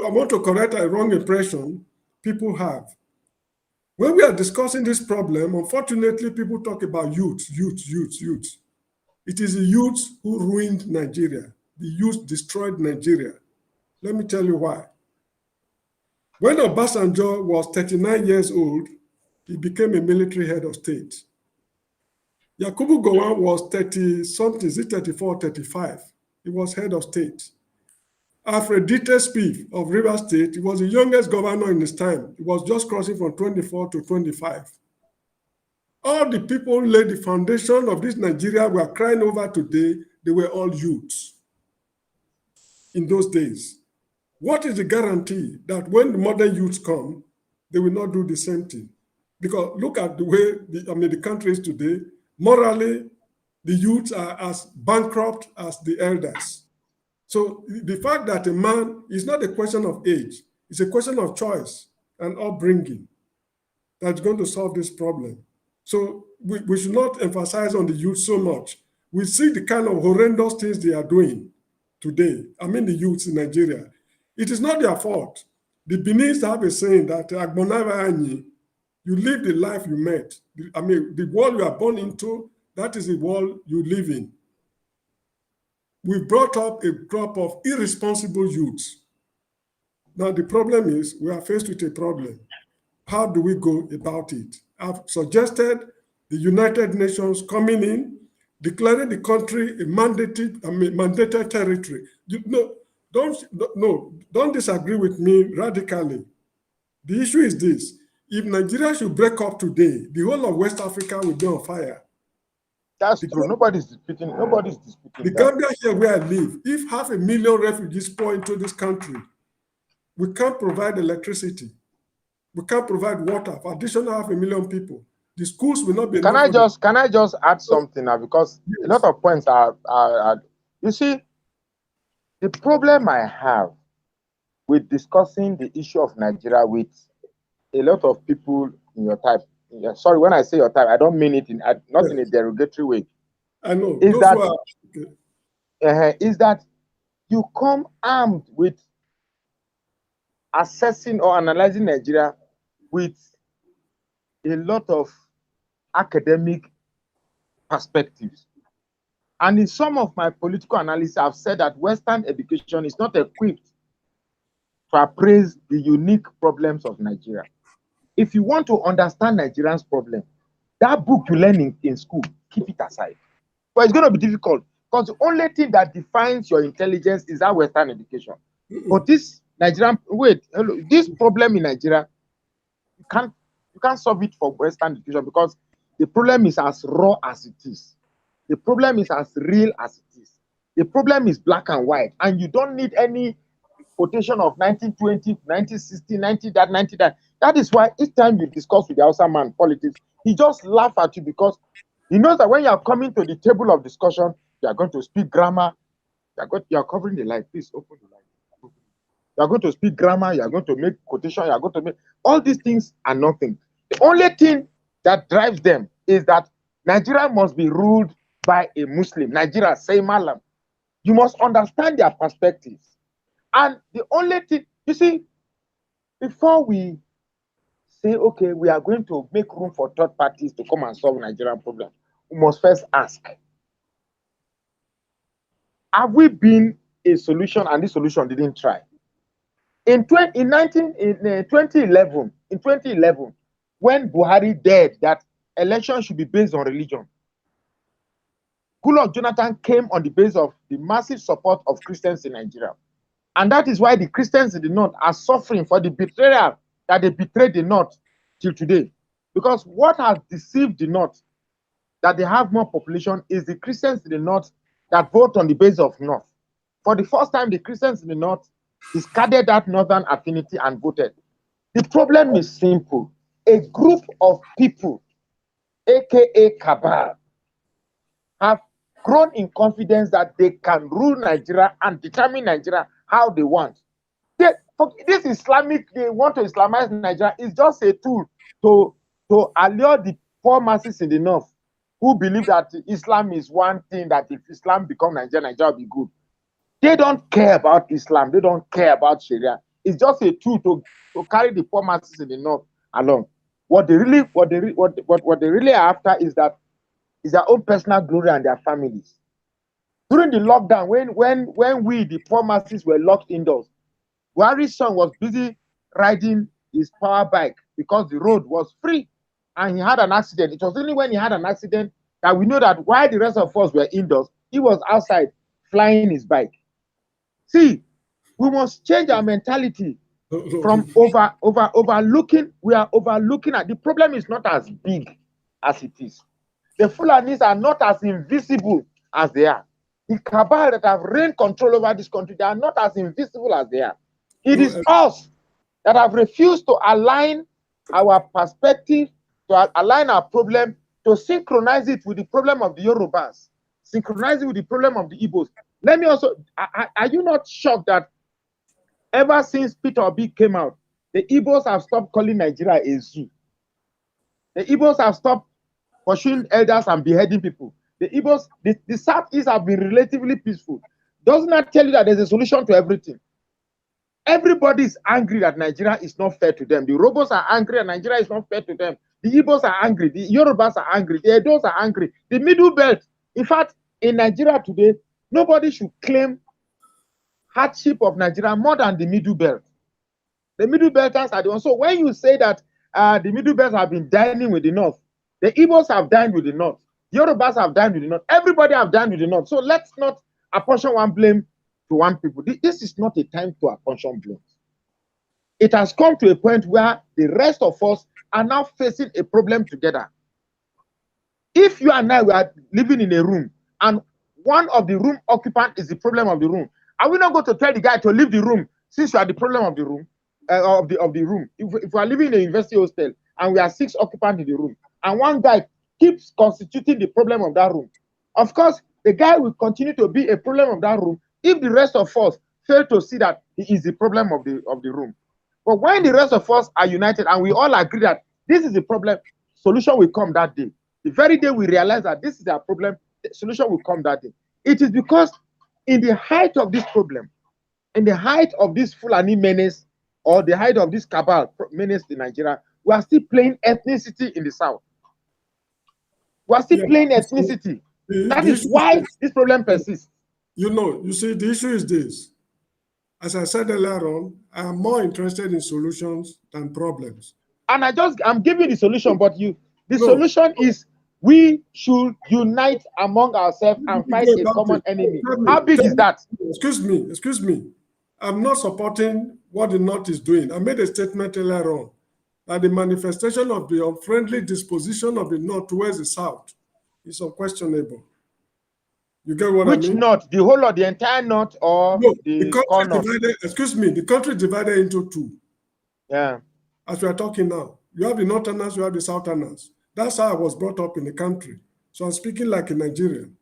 I want to correct a wrong impression people have. When we are discussing this problem, unfortunately, people talk about youth. It is the youth who ruined Nigeria. The youth destroyed Nigeria. Let me tell you why. When Obasanjo was 39 years old, he became a military head of state. Yakubu Gowon was 30 something, is it 34, 35? He was head of state. Alfred Dieter of Rivers State, he was the youngest governor in his time. He was just crossing from 24 to 25. All the people who laid the foundation of this Nigeria we are crying over today, they were all youths in those days. What is the guarantee that when the modern youths come, they will not do the same thing? Because look at the way the country is today. Morally, the youths are as bankrupt as the elders. So the fact that a man is not a question of age, it's a question of choice and upbringing that's going to solve this problem. So we should not emphasize on the youth so much. We see the kind of horrendous things they are doing today. I mean the youths in Nigeria. It is not their fault. The Beninese have a saying that you live the life you met. I mean, the world you are born into, that is the world you live in. We brought up a crop of irresponsible youths. Now the problem is we are faced with a problem. How do we go about it? I've suggested the United Nations coming in, declaring the country a mandated territory. Don't disagree with me radically. The issue is this: if Nigeria should break up today, the whole of West Africa will be on fire. That's true. Nobody's disputing the Gambia here where I live, if 500,000 refugees pour into this country, we can't provide electricity. We can't provide water for additional 500,000 people. The schools will not be enough. Can I just add something now? Because yes, a lot of points are you see, the problem I have with discussing the issue of Nigeria with a lot of people in your type. Sorry, when I say your type, I don't mean it in not yes, in a derogatory way. I know. Is that you come armed with assessing or analyzing Nigeria with a lot of academic perspectives. And in some of my political analysis, I've said that Western education is not equipped to appraise the unique problems of Nigeria. If you want to understand Nigerians' problem, that book you learn in school, keep it aside. But it's going to be difficult because the only thing that defines your intelligence is that Western education. But this Nigerian, this problem in Nigeria, you can't solve it for Western education because the problem is as raw as it is. The problem is as real as it is. The problem is black and white, and you don't need any quotation of 1920, 1960, 90 that, 90 that. That is why each time you discuss with the Hausa man politics, he just laughs at you because he knows that when you are coming to the table of discussion, you are going to speak grammar. You are covering the light. Please open the light. You are going to speak grammar. You are going to make quotation. You are going to make all these things are nothing. The only thing that drives them is that Nigeria must be ruled by a Muslim. Nigeria, say Malam. You must understand their perspectives. And the only thing, you see, before we say, okay, we are going to make room for third parties to come and solve Nigerian problems, we must first ask, have we been a solution and this solution didn't try? In 2011, when Buhari dared that elections should be based on religion, Goodluck Jonathan came on the basis of the massive support of Christians in Nigeria. And that is why the Christians in the North are suffering for the betrayal that they betrayed the North till today. Because what has deceived the North, that they have more population, is the Christians in the North that vote on the basis of North. For the first time, the Christians in the North discarded that Northern affinity and voted. The problem is simple. A group of people, aka cabal, have grown in confidence that they can rule Nigeria and determine Nigeria how they want. This Islamic, they want to Islamize Nigeria, is just a tool to allure the poor masses in the North who believe that Islam is one thing, that if Islam becomes Nigeria, Nigeria will be good. They don't care about Islam. They don't care about Sharia. It's just a tool to carry the poor masses in the North along. what they really are after is their own personal glory and their families. During the lockdown, when we, the poor masses, were locked indoors, Buhari's son was busy riding his power bike because the road was free, and he had an accident. It was only when he had an accident that we know that while the rest of us were indoors, he was outside flying his bike. See, we must change our mentality from overlooking. We are overlooking at the problem is not as big as it is. The Fulanis are not as invisible as they are. The cabal that have reigned control over this country, they are not as invisible as they are. It is us that have refused to align our perspective, to align our problem, to synchronize it with the problem of the Yorubas, synchronize it with the problem of the Igbos. Let me also, are you not shocked that ever since Peter Obi came out, the Igbos have stopped calling Nigeria a zoo? The Igbos have stopped pursuing elders and beheading people. The Igbos, the Southeast have been relatively peaceful. Doesn't that tell you that there's a solution to everything? Everybody is angry that Nigeria is not fair to them. The Robos are angry and Nigeria is not fair to them. The Igbos are angry. The Yorubas are angry. The Edos are angry. The Middle Belt. In fact, in Nigeria today, nobody should claim hardship of Nigeria more than the Middle Belt. The Middle Belters are the ones. So when you say that the Middle Belt have been dining with the North, the Igbos have dined with the North. The Yorubas have dined with the North. Everybody have dined with the North. So let's not apportion one blame to one people. This is not a time to apportion blame. It has come to a point where the rest of us are now facing a problem together. If you and I were living in a room and one of the room occupant is the problem of the room, are we not going to tell the guy to leave the room since you are the problem of the room? Of the room. If we are living in a university hostel and we are 6 occupants in the room, and one guy keeps constituting the problem of that room, of course, the guy will continue to be a problem of that room if the rest of us fail to see that he is the problem of the room. But when the rest of us are united and we all agree that this is the problem, solution will come that day. The very day we realize that this is our problem, the solution will come that day. It is because in the height of this problem, in the height of this Fulani menace, or the height of this cabal menace in Nigeria, we are still playing ethnicity in the South. We are still playing ethnicity. That is why this problem persists. You see, the issue is this. As I said earlier on, I am more interested in solutions than problems. And I'm giving the solution, but solution is we should unite among ourselves and fight a common enemy. How big is that? Excuse me. I'm not supporting what the North is doing. I made a statement earlier on that the manifestation of the unfriendly disposition of the North towards the South is unquestionable. You get what I mean? Which North? The whole of the entire North, or no, the country divided, excuse me, the country divided into 2. Yeah. As we are talking now, you have the Northerners, you have the Southerners. That's how I was brought up in the country. So I'm speaking like a Nigerian.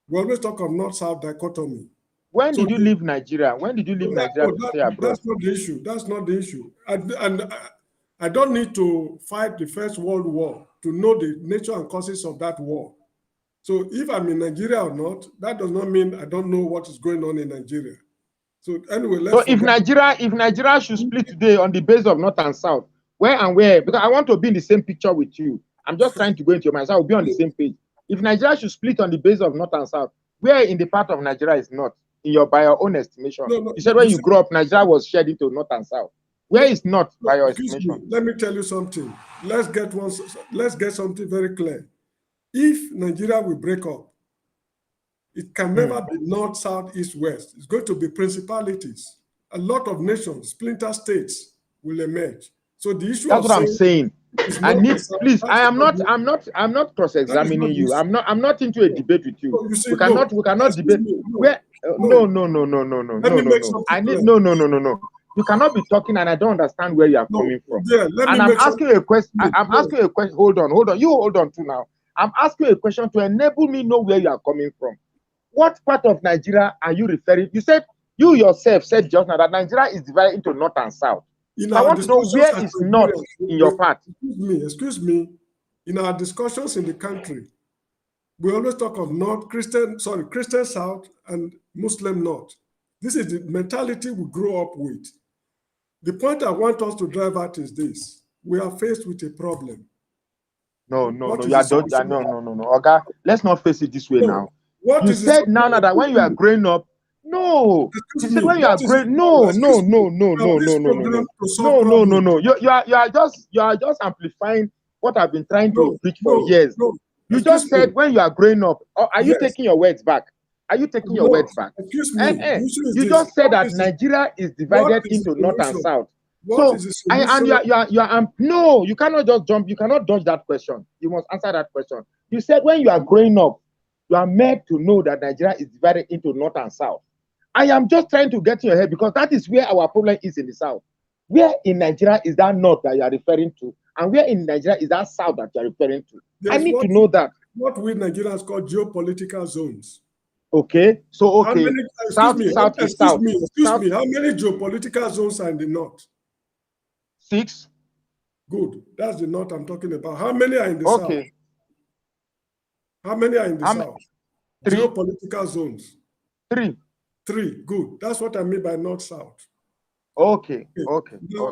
We always talk of North-South dichotomy. When did you leave Nigeria? When did you leave Nigeria to stay abroad? That's not the issue. That's not the issue. And I don't need to fight the First World War to know the nature and causes of that war. So if I'm in Nigeria or not, that does not mean I don't know what is going on in Nigeria. So anyway, so if Nigeria should split today on the basis of North and South, where and where? Because I want to be in the same picture with you. I'm just trying to go into your mind, so I'll be on the same page. If Nigeria should split on the basis of North and South, where in the part of Nigeria is North? By your own estimation. No, you said when you grew up, Nigeria was shared into North and South. Where is North by your estimation? Let me tell you something. Let's get something very clear. If Nigeria will break up, it can never be North, South, East, West. It's going to be principalities. A lot of nations, splinter states will emerge. So the issue that's what I'm saying. Please, I'm not cross-examining you. I'm not into a debate with you. We cannot debate. No. You cannot be talking and I don't understand where you are coming from. And I'm asking you a question. I'm asking you a question. Hold on. You hold on too now. I'm asking you a question to enable me know where you are coming from. What part of Nigeria are you referring? You said you yourself said just now that Nigeria is divided into North and South. I want to know where is North in your part. Excuse me. In our discussions in the country, we always talk of Christian South and Muslim North. This is the mentality we grow up with. The point I want us to drive at is this. we are faced with a problem. No, What is you the are solution? no. Okay, let's not face it this way No. now. What You is the said now solution? that when you are growing up, no. You Excuse said me. when you are What is growing, no. This program to solve problems. You are just amplifying what I've been trying to preach for years. No. You Excuse just said me. when you are growing up. Are you Yes. taking your words back? Are you taking your No. words back? Excuse me. The issue is You this. just said What that is Nigeria is what divided is the into north and solution? south. What So is the solution? you are no, you cannot just jump. You cannot dodge that question. You must answer that question. You said when you are growing up, you are made to know that Nigeria is divided into north and south. I am just trying to get in your head because that is where our problem is in the south. Where in Nigeria is that north that you are referring to, and where in Nigeria is that south that you are referring to? I need to know that. What we Nigerians call geopolitical zones. Okay, so okay, How many, south is south. Excuse me. How many geopolitical zones are in the north? 6. Good. That's the north I'm talking about. How many are in the south? Okay. How many are in the south? 3. Geopolitical zones. 3. 3. Good. That's what I mean by north-south. Okay. Now,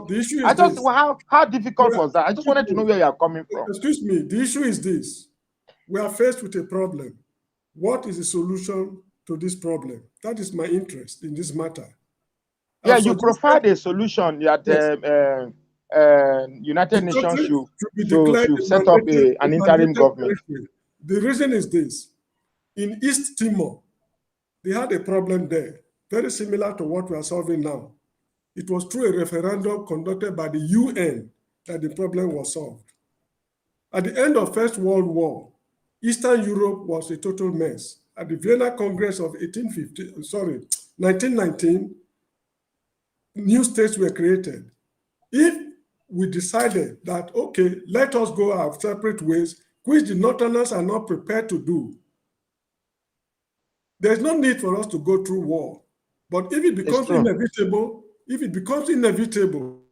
the issue is this. How difficult was that? I just wanted to know where you are coming from. Excuse me. The issue is this. We are faced with a problem. What is the solution to this problem? That is my interest in this matter. Yeah, you provide a solution that United Nations should set up an interim government. The reason is this. In East Timor, they had a problem there, very similar to what we are solving now. It was through a referendum conducted by the UN that the problem was solved. At the end of First World War, Eastern Europe was a total mess. At the Vienna Congress of 1919, new states were created. If we decided that, okay, let us go our separate ways, which the Northerners are not prepared to do, there's no need for us to go through war. But if it becomes inevitable,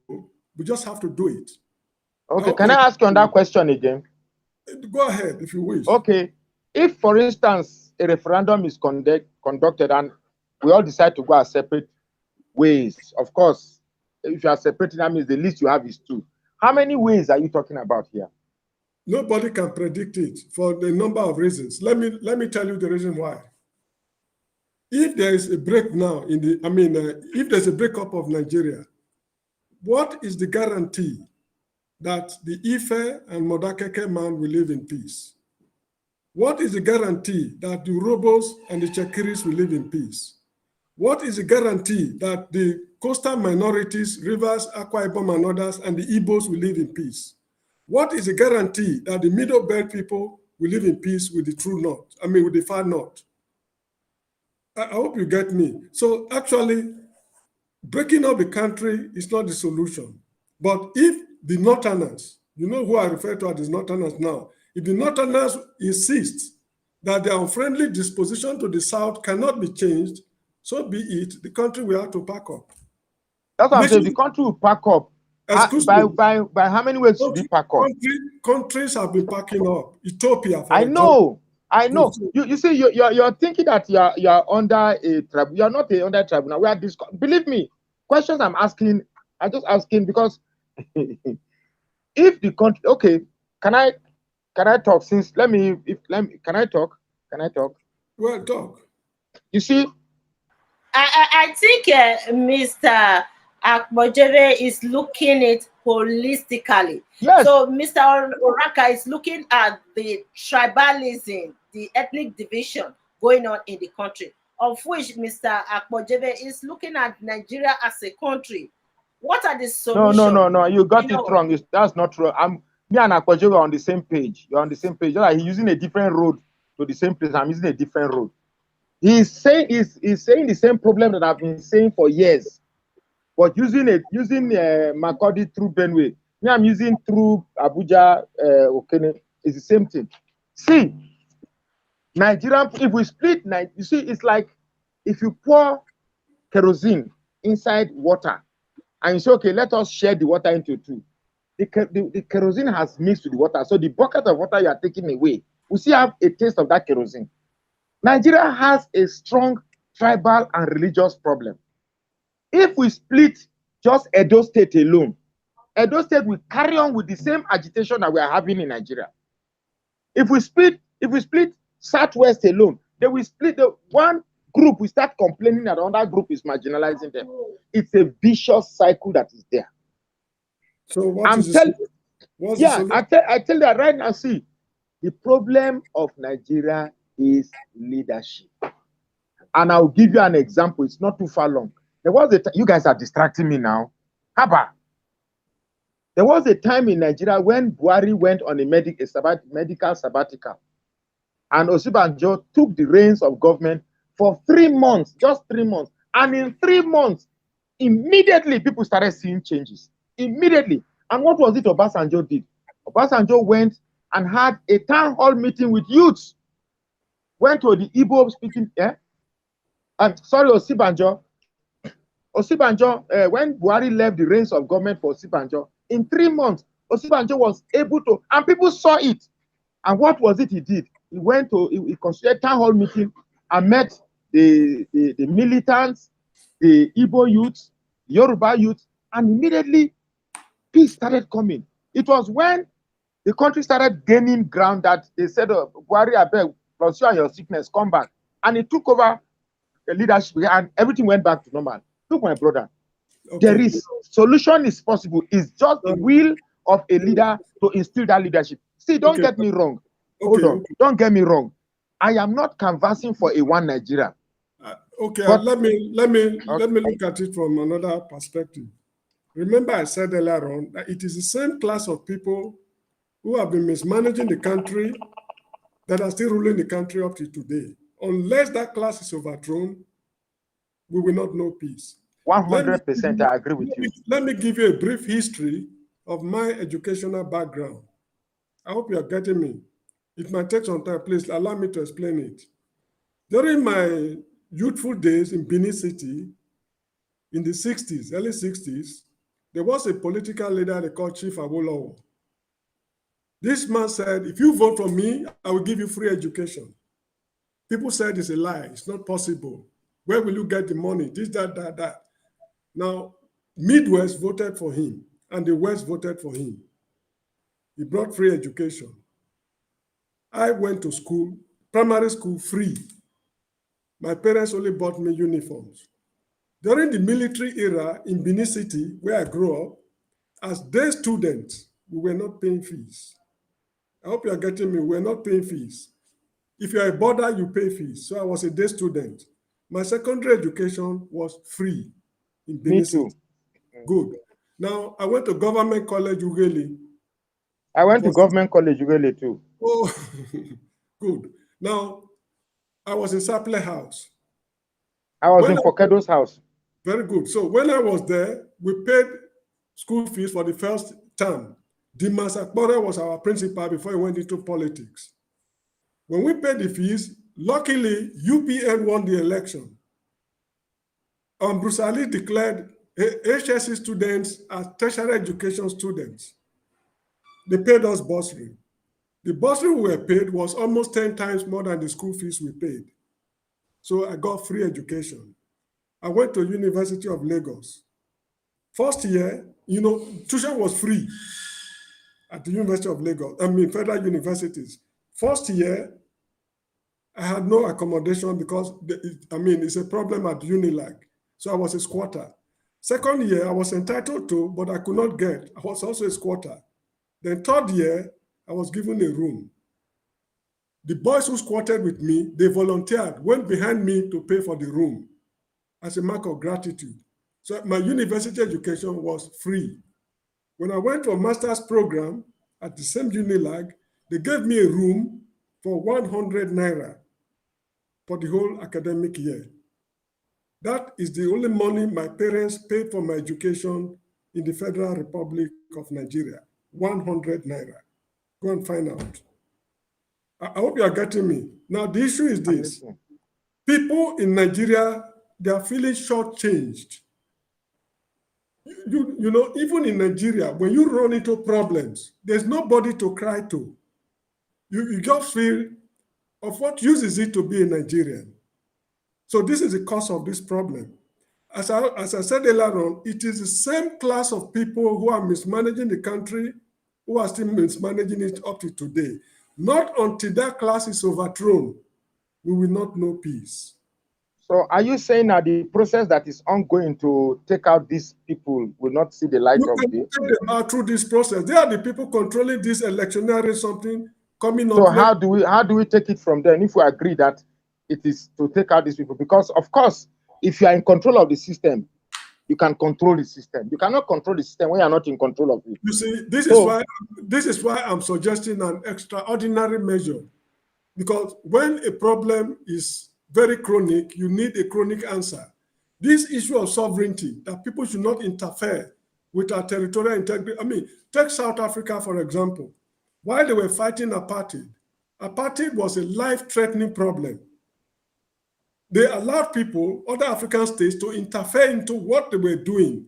we just have to do it. Okay, can I ask you on that question again? Go ahead, if you wish. Okay, if, for instance, a referendum is conducted and we all decide to go our separate ways, of course, if you are separating, that means the least you have is 2. How many ways are you talking about here? Nobody can predict it for a number of reasons. Let me tell you the reason why. If there is a break now if there's a breakup of Nigeria, what is the guarantee that the Ife and Modakeke man will live in peace? What is the guarantee that the Urhobos and the Chakiris will live in peace? What is the guarantee that the coastal minorities, Rivers, Akwa Ibom and others, and the Igbos will live in peace? What is the guarantee that the Middle Belt people will live in peace with the true north, with the far north? I hope you get me. So actually, breaking up the country is not the solution. But if the Northerners, you know who I refer to as the Northerners now, if the Northerners insist that their unfriendly disposition to the South cannot be changed, so be it, the country will have to pack up. That's what I'm saying. The country will pack up. By how many ways should we pack up? Countries have been packing up. Ethiopia, for example. I know. You see, you're thinking that you're under a tribunal. You're not under a tribunal. We are believe me, questions I'm asking, I'm just asking because if the country, okay, can I talk? Can I talk? Well, talk. You see, I think Mr. Akpojere is looking at holistically. Yes. So Mr. Oraka is looking at the tribalism, the ethnic division going on in the country, of which Mr. Akpojere is looking at Nigeria as a country. What are the solutions? No. You got it wrong. That's not true. Me and Akpojere are on the same page. You're on the same page. Like he's using a different road to the same place. I'm using a different road. He's saying the same problem that I've been saying for years, but using Makurdi through Benue. Me, I'm using through Abuja, Okene. It's the same thing. See, Nigeria, if we split, you see, it's like if you pour kerosene inside water and you say, okay, let us share the water into 2. The kerosene has mixed with the water. So the bucket of water you are taking away, we still have a taste of that kerosene. Nigeria has a strong tribal and religious problem. If we split just Edo State alone, Edo State will carry on with the same agitation that we are having in Nigeria. If we split Southwest alone, they will split. The one group will start complaining that another group is marginalizing them. It's a vicious cycle that is there. So what is the solution? I tell you right now, see, the problem of Nigeria is leadership. And I'll give you an example. It's not too far long. There was a you guys are distracting me now. Haba. There was a time in Nigeria when Buhari went on a medical sabbatical. And Osibanjo took the reins of government for 3 months, just 3 months. And in 3 months, immediately people started seeing changes. Immediately. And what was it Obasanjo did? Obasanjo went and had a town hall meeting with youths. Went to the Igbo speaking, and sorry, Osibanjo, when Buhari left the reins of government for Osibanjo, in 3 months, Osibanjo was able to, and people saw it. And what was it he did? He went to, he constituted town hall meeting and met the militants, the Igbo youths, Yoruba youths, and immediately peace started coming. It was when the country started gaining ground that they said, Buhari, abeg, plus you and your sickness, come back. And he took over the leadership and everything went back to normal. Look, my brother, there is solution is possible. It's just the will of a leader to instill that leadership. See, don't get me wrong. Hold on, don't get me wrong. I am not canvassing for a one Nigeria. But let me look at it from another perspective. Remember, I said earlier on that it is the same class of people who have been mismanaging the country that are still ruling the country up to today. Unless that class is overthrown, we will not know peace. 100%, I agree with you. Let me give you a brief history of my educational background. I hope you are getting me. It might take some time. Please allow me to explain it. During my youthful days in Benin City, in the 60s, early 60s, there was a political leader they called Chief Awolowo. This man said, if you vote for me, I will give you free education. People said it's a lie. It's not possible. Where will you get the money? This, that. Now, Midwest voted for him, and the West voted for him. He brought free education. I went to school, primary school, free. My parents only bought me uniforms. During the military era in Benin City, where I grew up, as day students, we were not paying fees. I hope you are getting me. We were not paying fees. If you are a border, you pay fees. So I was a day student. My secondary education was free in Benin City. Good. Now, I went to government college, Ughelli. I went to government college, Ughelli too. Oh, good. Now, I was in Saple House. I was in Fokedo's house. Very good. So when I was there, we paid school fees for the first term. Dimas Akpore was our principal before he went into politics. When we paid the fees, luckily, UPN won the election. Bruce Ali declared HSC students as tertiary education students. They paid us bursary. The bursary we were paid was almost 10 times more than the school fees we paid. So I got free education. I went to University of Lagos. First year, tuition was free at the University of Lagos, federal universities. First year, I had no accommodation because, it's a problem at Unilag. So I was a squatter. Second year, I was entitled to, but I could not get. I was also a squatter. Then third year, I was given a room. The boys who squatted with me, they volunteered, went behind me to pay for the room as a mark of gratitude. So my university education was free. When I went to a master's program at the same Unilag, they gave me a room for 100 naira for the whole academic year. That is the only money my parents paid for my education in the Federal Republic of Nigeria, 100 naira. Go and find out. I hope you are getting me. Now, the issue is this. People in Nigeria, they are feeling shortchanged. Even in Nigeria, when you run into problems, there's nobody to cry to. You just feel, of what use is it to be a Nigerian? So this is the cause of this problem. as I said earlier on, it is the same class of people who are mismanaging the country who are still mismanaging it up to today. Not until that class is overthrown, we will not know peace. So are you saying that the process that is ongoing to take out these people will not see the light You of can day? take them out through this process. They are the people controlling this electionary something coming up. So how do we take it from them if we agree that it is to take out these people? Because of course, if you are in control of the system, you can control the system. You cannot control the system when you are not in control of it. You see, this is why I'm suggesting an extraordinary measure. Because when a problem is very chronic, you need a chronic answer. This issue of sovereignty, that people should not interfere with our territorial integrity. I mean, take South Africa, for example. While they were fighting apartheid was a life-threatening problem. They allowed people, other African states, to interfere into what they were doing.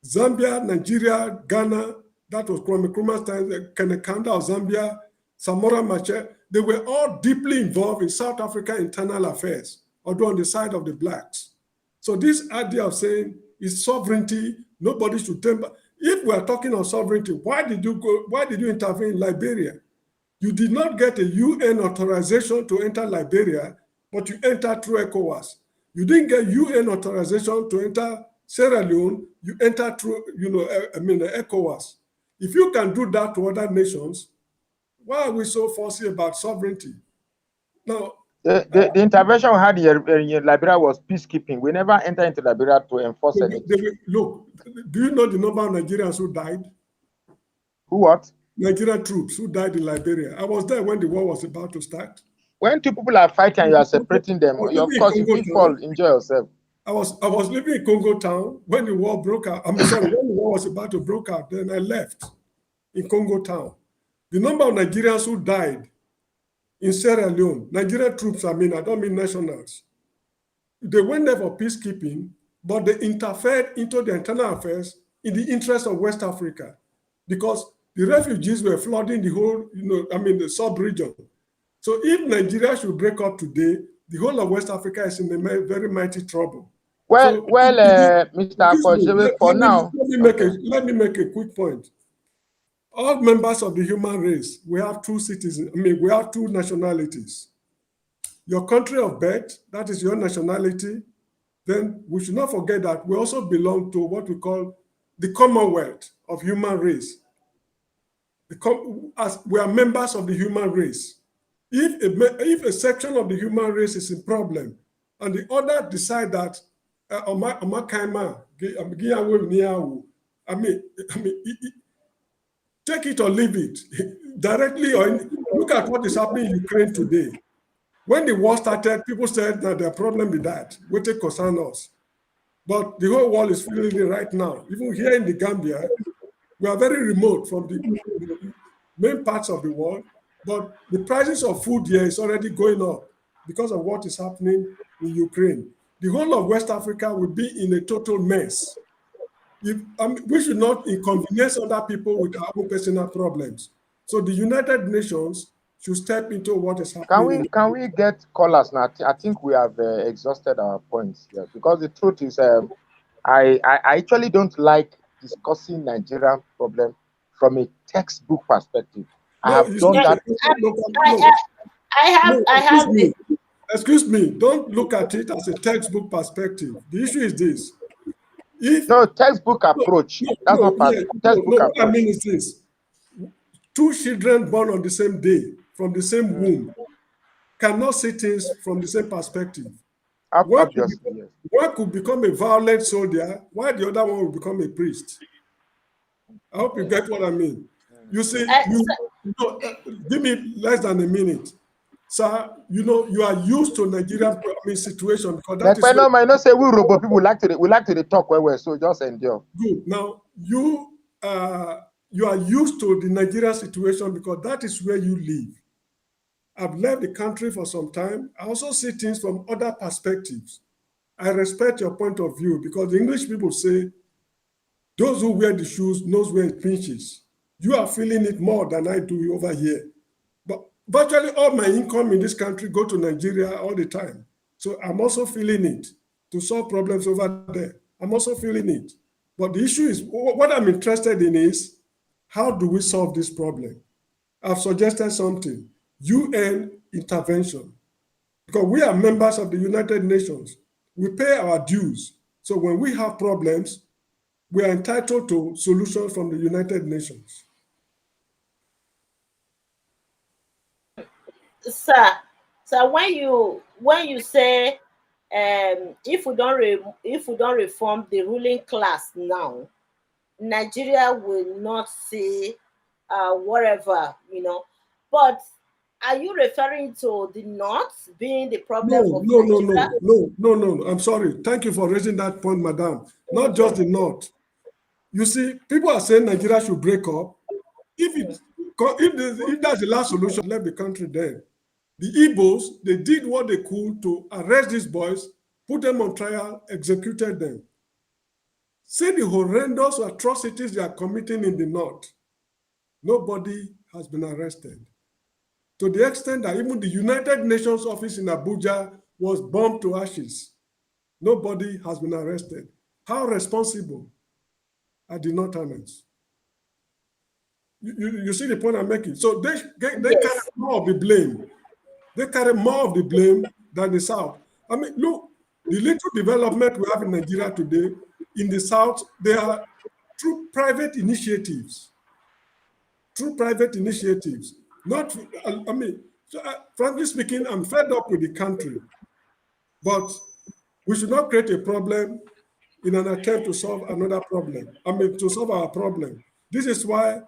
Zambia, Nigeria, Ghana, that was Kwame Nkrumah's time, Kenekanda of Zambia, Samora Machel, they were all deeply involved in South Africa internal affairs, although on the side of the blacks. So this idea of saying is sovereignty, nobody should temper. If we are talking of sovereignty, why did you intervene in Liberia? You did not get a UN authorization to enter Liberia, but you entered through ECOWAS. You didn't get UN authorization to enter Sierra Leone, you enter through, ECOWAS. If you can do that to other nations, why are we so fussy about sovereignty? Now, the intervention we had in Liberia was peacekeeping. We never entered into Liberia to enforce anything. Look, do you know the number of Nigerians who died? Who what? Nigerian troops who died in Liberia. I was there when the war was about to start. When two people are fighting and you are separating them, of course you people enjoy yourself. I was living in Congo town when the war broke out. I'm sorry, when the war was about to break out, then I left in Congo town. The number of Nigerians who died in Sierra Leone, Nigerian troops, I don't mean nationals. They went there for peacekeeping, but they interfered into the internal affairs in the interest of West Africa, because the refugees were flooding the whole, the sub-region. So if Nigeria should break up today, the whole of West Africa is in a very mighty trouble. Well, Mr. Akpojebe, for now. Let me make a quick point. All members of the human race, we have two citizens. We have two nationalities. Your country of birth, that is your nationality. Then we should not forget that we also belong to what we call the Commonwealth of human race. As we are members of the human race. If a section of the human race is a problem, and the other decide that take it or leave it, directly or look at what is happening in Ukraine today. When the war started, people said that their problem is that, we take concern us. But the whole world is feeling it right now. Even here in the Gambia, we are very remote from the main parts of the world, but the prices of food here is already going up because of what is happening in Ukraine. The whole of West Africa will be in a total mess. We should not inconvenience other people with our own personal problems. So the United Nations should step into what is happening. Can we get callers now? I think we have exhausted our points here, because the truth is, I actually don't like discussing Nigerian problem from a textbook perspective. I have done that. Excuse me. Don't look at it as a textbook perspective. The issue is this. Textbook approach. That's not textbook approach. What I mean is this. Two children born on the same day from the same womb cannot see things from the same perspective. One could become a violent soldier, while the other one will become a priest. I hope you get what I mean. You see, give me less than a minute. Sir, you are used to Nigerian situation, because that is. Not say we robot people like to talk well, so just endure. Good. Now you are used to the Nigerian situation because that is where you live. I've left the country for some time. I also see things from other perspectives. I respect your point of view, because the English people say, those who wear the shoes knows where it pinches. You are feeling it more than I do over here. But virtually all my income in this country go to Nigeria all the time. So I'm also feeling it, to solve problems over there. I'm also feeling it. But the issue is, what I'm interested in is, how do we solve this problem? I've suggested something, UN intervention, because we are members of the United Nations. We pay our dues. So when we have problems, we are entitled to solutions from the United Nations. Sir, when you say if we don't reform the ruling class now, Nigeria will not see whatever, But are you referring to the North being the problem No, of no, no, Nigeria? no, no, no, no. I'm sorry. Thank you for raising that point, madam. Not just the North. You see, people are saying Nigeria should break up. If that's the last solution, left the country then. The Igbos, they did what they could to arrest these boys, put them on trial, executed them. See the horrendous atrocities they are committing in the North. Nobody has been arrested. To the extent that even the United Nations office in Abuja was bombed to ashes. Nobody has been arrested. How responsible are the Northerners? You see the point I'm making? So they carry more of the blame. They carry more of the blame than the South. I mean, look, the little development we have in Nigeria today, in the South, they are through private initiatives. Through private initiatives. Not, I mean, so, frankly speaking, I'm fed up with the country. But we should not create a problem in an attempt to solve another problem. I mean, to solve our problem. This is why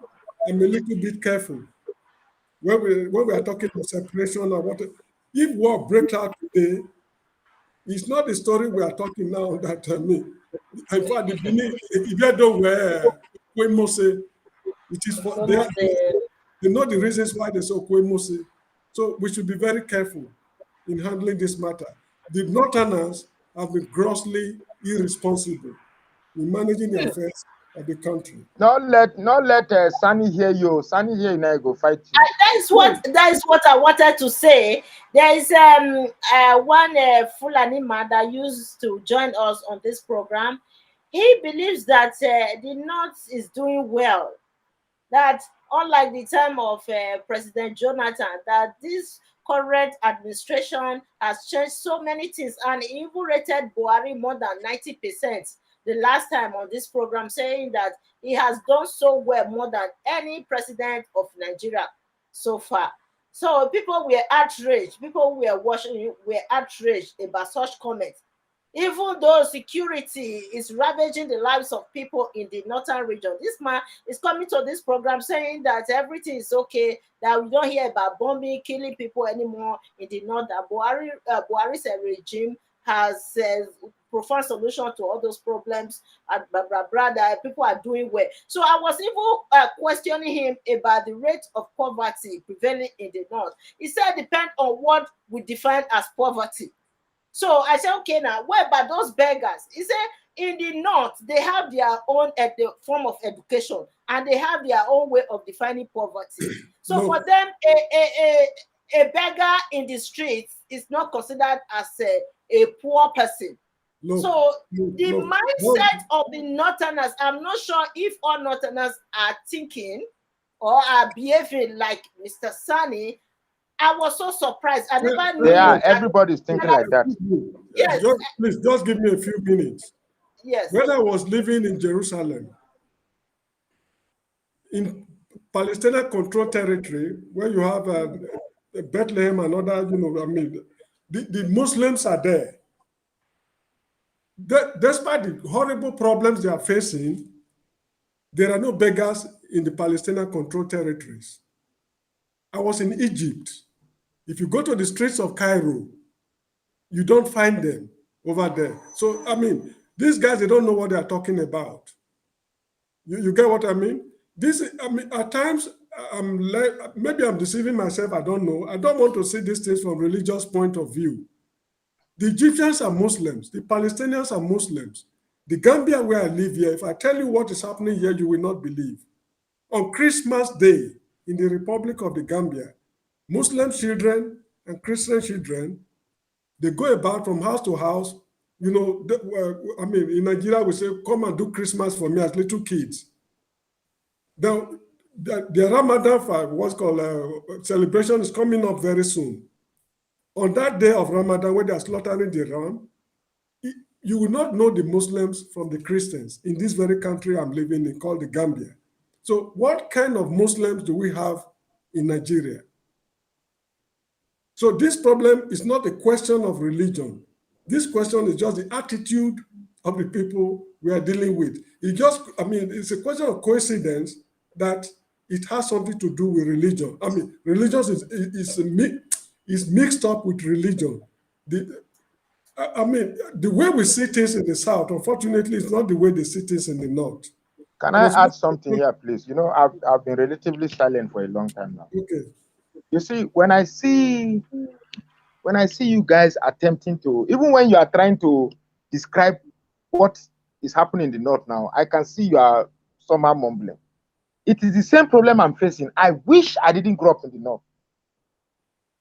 I'm a little bit careful when we are talking of separation or what. If war breaks out today, it's not the story we are talking now that in fact, the Benin, if you don't wear Kwemose, it is for they know the reasons why they say Kwemose. So we should be very careful in handling this matter. The Northerners have been grossly irresponsible in managing the affairs of the country. Not let Sunny hear you. Sunny hear you now go fight you. That is what I wanted to say. There is one Fulani man that used to join us on this program. He believes that the North is doing well. That unlike the time of President Jonathan, that this current administration has changed so many things, and he even rated Buhari more than 90% the last time on this program, saying that he has done so well, more than any president of Nigeria so far. So people were outraged. People were watching, were outraged about such comments. Even though security is ravaging the lives of people in the northern region, this man is coming to this program saying that everything is okay, that we don't hear about bombing, killing people anymore in the north, that Buhari's regime has profound solution to all those problems, and that people are doing well. So I was even questioning him about the rate of poverty prevailing in the north. He said depend on what we define as poverty. So I said, okay, now what about those beggars? He said in the north they have their own form of education, and they have their own way of defining poverty. So for them, a beggar in the streets is not considered as a poor person. So the mindset of the northerners, I'm not sure if all northerners are thinking or are behaving like Mr. Sani. I was so surprised. I never knew. Yeah, everybody's thinking like that. Yes. Please, just give me a few minutes. Yes. When I was living in Jerusalem, in Palestinian controlled territory, where you have Bethlehem and other, the Muslims are there. Despite the horrible problems they are facing, there are no beggars in the Palestinian controlled territories. I was in Egypt. If you go to the streets of Cairo, you don't find them over there. So, these guys, they don't know what they are talking about. You get what I mean? At times, maybe I'm deceiving myself, I don't know. I don't want to see these things from religious point of view. The Egyptians are Muslims. The Palestinians are Muslims. The Gambia where I live here, if I tell you what is happening here, you will not believe. On Christmas Day in the Republic of the Gambia, Muslim children and Christian children, they go about from house to house You know, I mean, in Nigeria, we say, come and do Christmas for me as little kids. Now, the Ramadan, what's called celebration, is coming up very soon. On that day of Ramadan, when they are slaughtering the ram, you will not know the Muslims from the Christians in this very country I'm living in called the Gambia. So what kind of Muslims do we have in Nigeria? So this problem is not a question of religion. This question is just the attitude of the people we are dealing with. It's a question of coincidence that it has something to do with religion. I mean, religion is mixed up with religion. The way we see things in the South, unfortunately, is not the way they see things in the North. Can I add something here, please? You know, I've been relatively silent for a long time now. Okay. You see, when I see you guys attempting to, even when you are trying to describe what is happening in the North now, I can see you are somehow mumbling. It is the same problem I'm facing. I wish I didn't grow up in the North.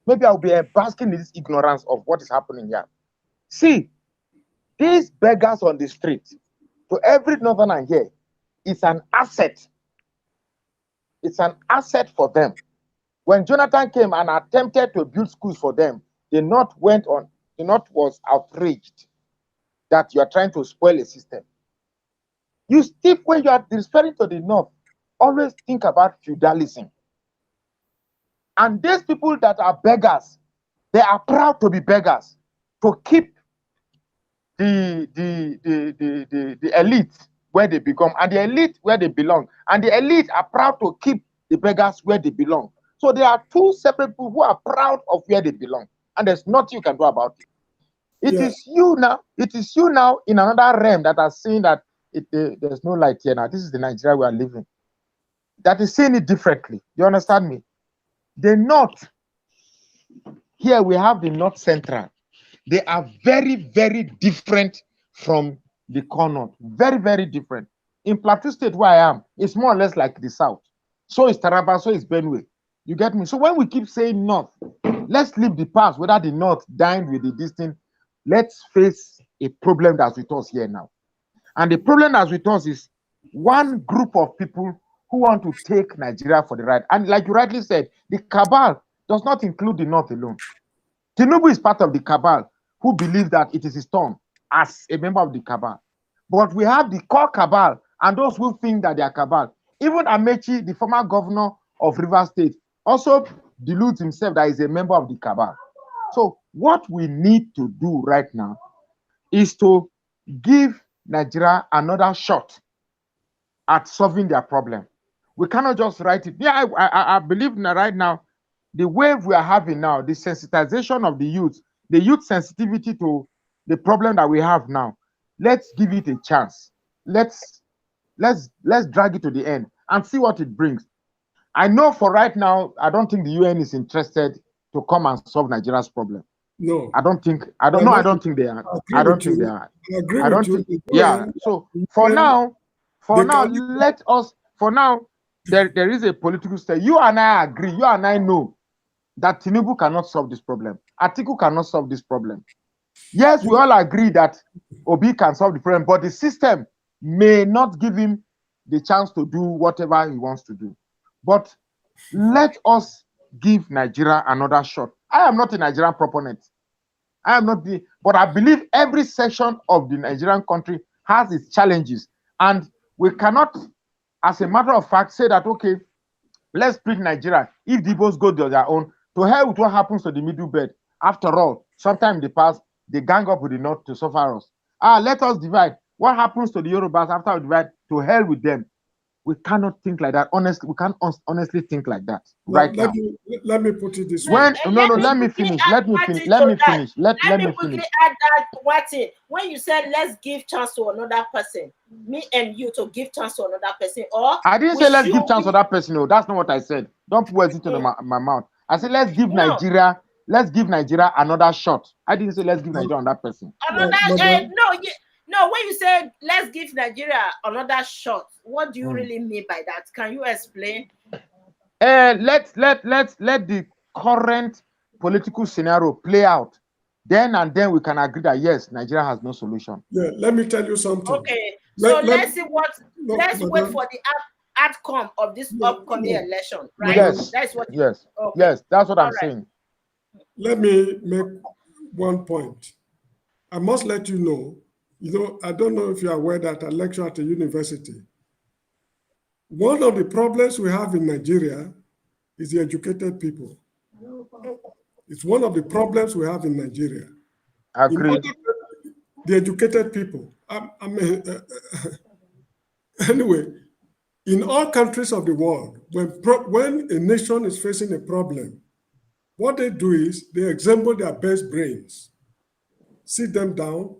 Maybe I'll be basking in this ignorance of what is happening here. See, these beggars on the street, to every Northerner here, it's an asset. It's an asset for them. When Jonathan came and attempted to build schools for them, the North was outraged that you are trying to spoil a system. You still, when you are referring to the North, always think about feudalism. And these people that are beggars, they are proud to be beggars, to keep the elite where they become, and the elite where they belong. And the elite are proud to keep the beggars where they belong. So there are two separate people who are proud of where they belong, and there's nothing you can do about it. It is you now in another realm that are seeing that there's no light here now. This is the Nigeria we are living. That is seeing it differently. You understand me? The North, here we have the North Central. They are very, very different from the core North. Very, very different. In Plateau State, where I am, it's more or less like the South. So is Taraba, so is Benue. You get me? So when we keep saying North, let's leave the past, whether the North dined with the distant. Let's face a problem that's with us here now. And the problem that's with us is one group of people who want to take Nigeria for the ride. And like you rightly said, the cabal does not include the North alone. Tinubu is part of the cabal who believe that it is his turn as a member of the cabal. But we have the core cabal and those who think that they are cabal. Even Amechi, the former governor of Rivers State, also deludes himself that he's a member of the cabal. So what we need to do right now is to give Nigeria another shot at solving their problem. We cannot just write it. Yeah, I believe right now, the wave we are having now, the sensitization of the youth sensitivity to the problem that we have now, let's give it a chance. Let's drag it to the end and see what it brings. I know for right now, I don't think the UN is interested to come and solve Nigeria's problem. No, I don't think they are. I don't think they are. I agree with you. Yeah. So for now, let us. For now, there is a political state. You and I agree. You and I know that Tinubu cannot solve this problem. Atiku cannot solve this problem. Yes, we all agree that Obi can solve the problem, but the system may not give him the chance to do whatever he wants to do. But let us give Nigeria another shot. I am not a Nigerian proponent. But I believe every section of the Nigerian country has its challenges. And we cannot, as a matter of fact, say that, okay, let's split Nigeria. If the Igbos go to their own, to hell with what happens to the middle belt. After all, sometime in the past, they gang up with the North to suffer us. Let us divide. What happens to the Yorubas after we divide? To hell with them. We cannot think like that. Honestly, we can't honestly think like that right now. Let me put it this way. Let me finish. Let me finish. Let me finish. Let me quickly add that one thing. When you said let's give chance to another person, me and you to give chance to another person, or I didn't say let's give chance to that person. No, that's not what I said. Don't put words into my mouth. I said let's give Nigeria another shot. I didn't say let's give Nigeria another person. No, when you said let's give Nigeria another shot, what do you really mean by that? Can you explain? Let the current political scenario play out. then and then we can agree that yes, Nigeria has no solution. Yeah, let me tell you something. Okay, so let's see what, let's wait for the outcome of this upcoming election, right? Yes, that's what. Yes, okay. yes, that's what I'm All right. saying. Let me make one point. I must let you know, I don't know if you are aware that I lecture at a university. One of the problems we have in Nigeria is the educated people. It's one of the problems we have in Nigeria. Agree. The educated people. Anyway, in all countries of the world, when a nation is facing a problem, what they do is they assemble their best brains, sit them down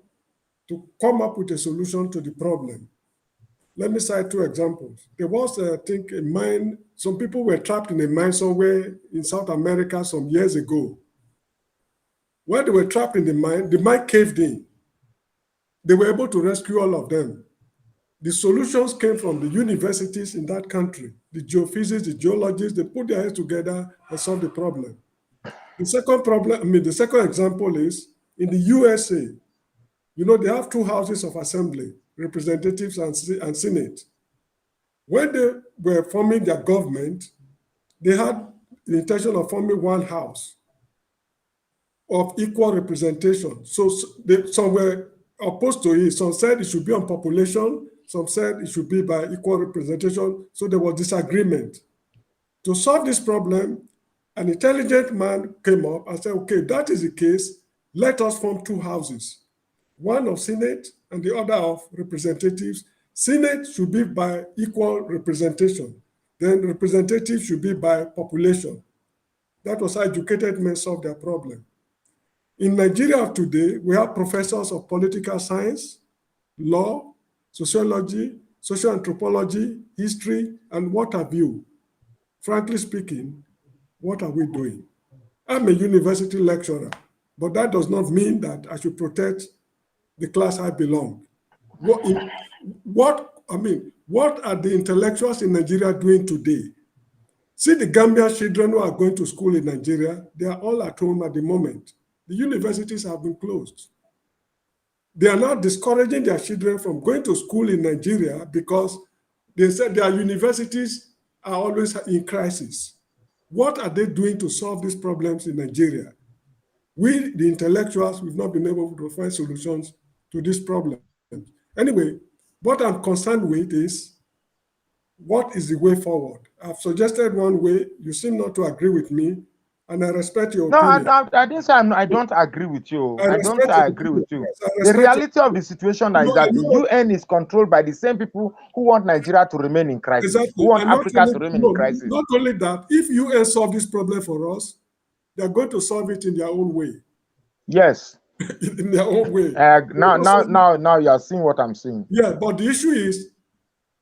to come up with a solution to the problem. Let me cite two examples. There was, I think, a mine. Some people were trapped in a mine somewhere in South America some years ago. When they were trapped in the mine caved in. They were able to rescue all of them. The solutions came from the universities in that country, the geophysicists, the geologists. They put their heads together and solved the problem. The second example is in the USA. They have two houses of assembly, representatives and Senate. When they were forming their government, they had the intention of forming one house of equal representation. So some were opposed to it. Some said it should be on population. Some said it should be by equal representation. So there was disagreement. To solve this problem, an intelligent man came up and said, okay, that is the case. Let us form two houses, one of Senate and the other of representatives. Senate should be by equal representation. Then representatives should be by population. That was how educated men solved their problem. In Nigeria today, we have professors of political science, law, sociology, social anthropology, history, and what have you. Frankly speaking, what are we doing? I'm a university lecturer, but that does not mean that I should protect the class I belong. What are the intellectuals in Nigeria doing today? See the Gambian children who are going to school in Nigeria, they are all at home at the moment. The universities have been closed. They are not discouraging their children from going to school in Nigeria because they said their universities are always in crisis. What are they doing to solve these problems in Nigeria? We, the intellectuals, we've not been able to find solutions to these problems. Anyway, what I'm concerned with is, what is the way forward? I've suggested one way. You seem not to agree with me, and I respect your opinion. No, I didn't say I don't agree with you. I don't say I agree with you. Yes, the reality of the situation is that the UN is controlled by the same people who want Nigeria to remain in crisis, exactly. who want Africa to remain in crisis. Not only that, if UN solve this problem for us, they're going to solve it in their own way. Yes. In their own way. Now you are seeing what I'm saying. Yeah, but the issue is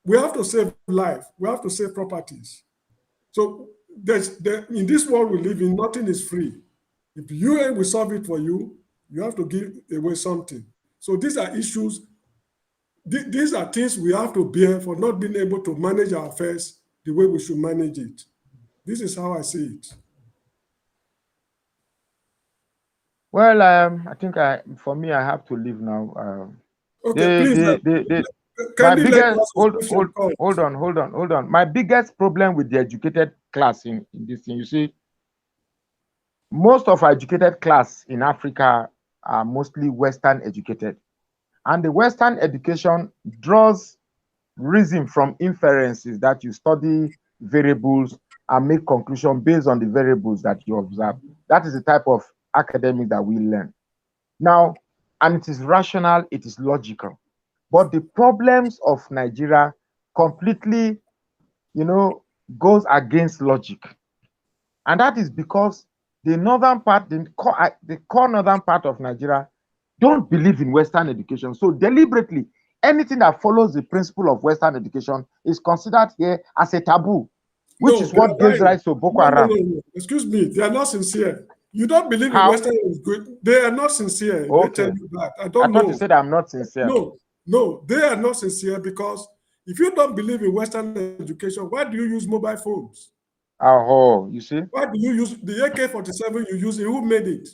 we have to save life. We have to save properties. So in this world we live in, nothing is free. If the UN will solve it for you, you have to give away something. So these are issues, these are things we have to bear for not being able to manage our affairs the way we should manage it. This is how I see it. Well, I think for me, I have to leave now. Okay, please. My biggest, hold on. My biggest problem with the educated class in this thing, you see, most of our educated class in Africa are mostly Western educated. And the Western education draws reason from inferences that you study variables and make conclusion based on the variables that you observe. That is the type of academic that we learn. Now, and it is rational, it is logical. But the problems of Nigeria completely, goes against logic. And that is because the northern part, the core northern part of Nigeria don't believe in Western education. So deliberately, anything that follows the principle of Western education is considered here as a taboo, which is what gives rise to Boko Haram. No. Excuse me, they are not sincere. You don't believe in Western is good. They are not sincere. Okay. They tell you that. I thought you said I'm not sincere. No, they are not sincere because if you don't believe in Western education, why do you use mobile phones? Oh, you see? Why do you use the AK-47 you use? Who made it?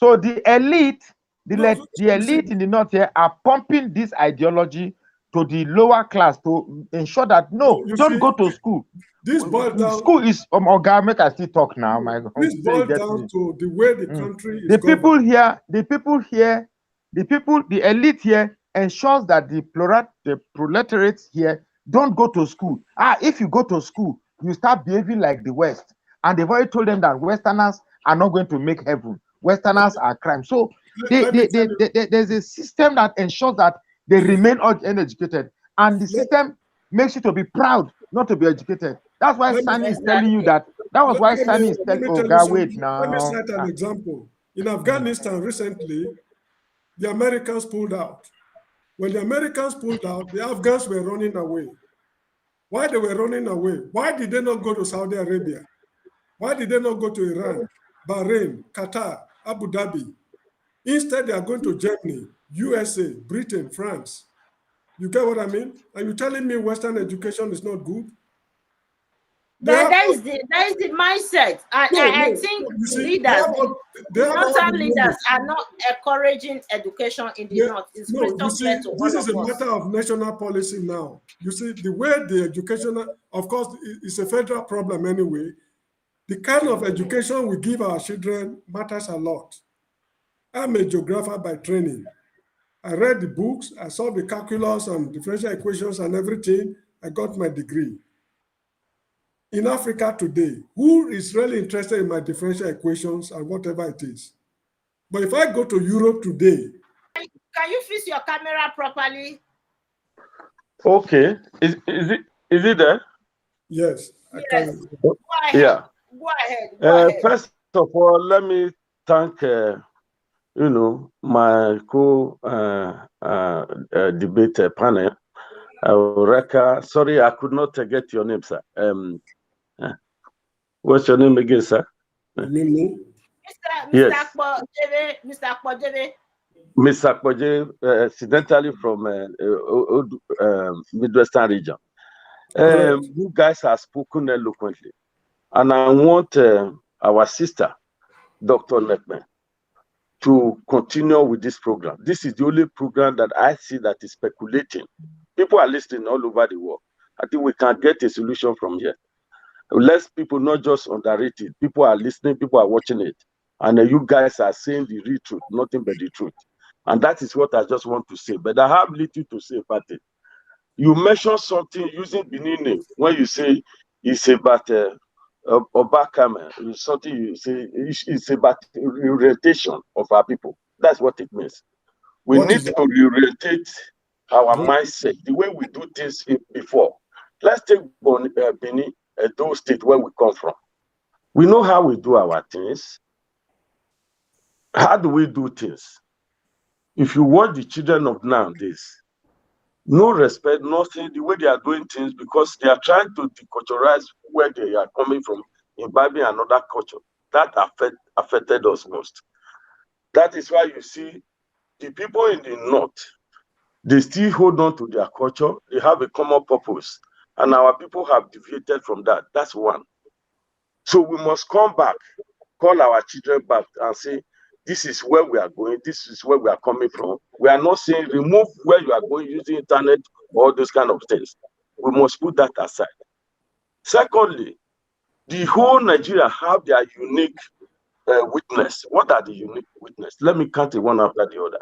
So the elite, the you elite see, in the north here are pumping this ideology to the lower class to ensure that no, you don't see, go to school. this boils down. School is God, make I still talk now. My God, This say you boils get down me. to the way the country is The governed. the elite here ensures that the proletariat here don't go to school. If you go to school, you start behaving like the West. And they've already told them that Westerners are not going to make heaven. Westerners are crime. So Let me tell you. there's a system that ensures that they remain uneducated. And the system makes you to be proud, not to be educated. That's why Let me Sani is telling you that. That was why Sani is telling, oh tell you God, wait something. Let me now. cite an example. In Afghanistan recently, the Americans pulled out. When the Americans pulled out, the Afghans were running away. Why they were running away? Why did they not go to Saudi Arabia? Why did they not go to Iran, Bahrain, Qatar, Abu Dhabi? Instead, they are going to Germany, USA, Britain, France. You get what I mean? And you're telling me Western education is not good? That is the mindset. I think You see, leaders, they the have all the northern leaders knowledge. are not encouraging education in the north. It's No, you crystal see, clear to this all is a of us. matter of national policy now. You see, the way the education, of course, it's a federal problem anyway. The kind of education we give our children matters a lot. I'm a geographer by training. I read the books, I saw the calculus and differential equations and everything. I got my degree. In Africa today, who is really interested in my differential equations and whatever it is? But if I go to Europe today, Can you fix your camera properly? Okay. Is it there? yes, I Yes. can. Go ahead. Yeah. Go ahead. Go ahead. First of all, let me thank my debate panel, Reka. Sorry, I could not get your name, sir. What's your name again, sir? You mean me? Mr. Yes. Mr. Akpojebe. Mr. Akpoje, incidentally from Midwestern region. You guys have spoken eloquently. And I want our sister, Dr. Nekme, to continue with this program. This is the only program that I see that is speculating. People are listening all over the world. I think we can get a solution from here. Less people not just underrate it. People are listening, people are watching it. And you guys are saying the real truth, nothing but the truth. And that is what I just want to say. But I have little to say about it. You mentioned something using Benin name when you say it's about Obakama. It's something you say it's about orientation of our people. That's what it means. We What need is to that? reorientate our mindset, the way we do things before. Let's take Benin, those states where we come from. We know how we do our things. How do we do things? If you watch the children of nowadays, no respect, nothing, the way they are doing things, because they are trying to deculturize where they are coming from, imbibing another culture. That affected us most. That is why you see the people in the north, they still hold on to their culture. They have a common purpose. And our people have deviated from that. That's one. So we must come back, call our children back and say, this is where we are going, this is where we are coming from. We are not saying remove where you are going using internet or all those kind of things. We must put that aside. Secondly, the whole Nigeria have their unique witness. What are the unique witness? Let me count it one after the other.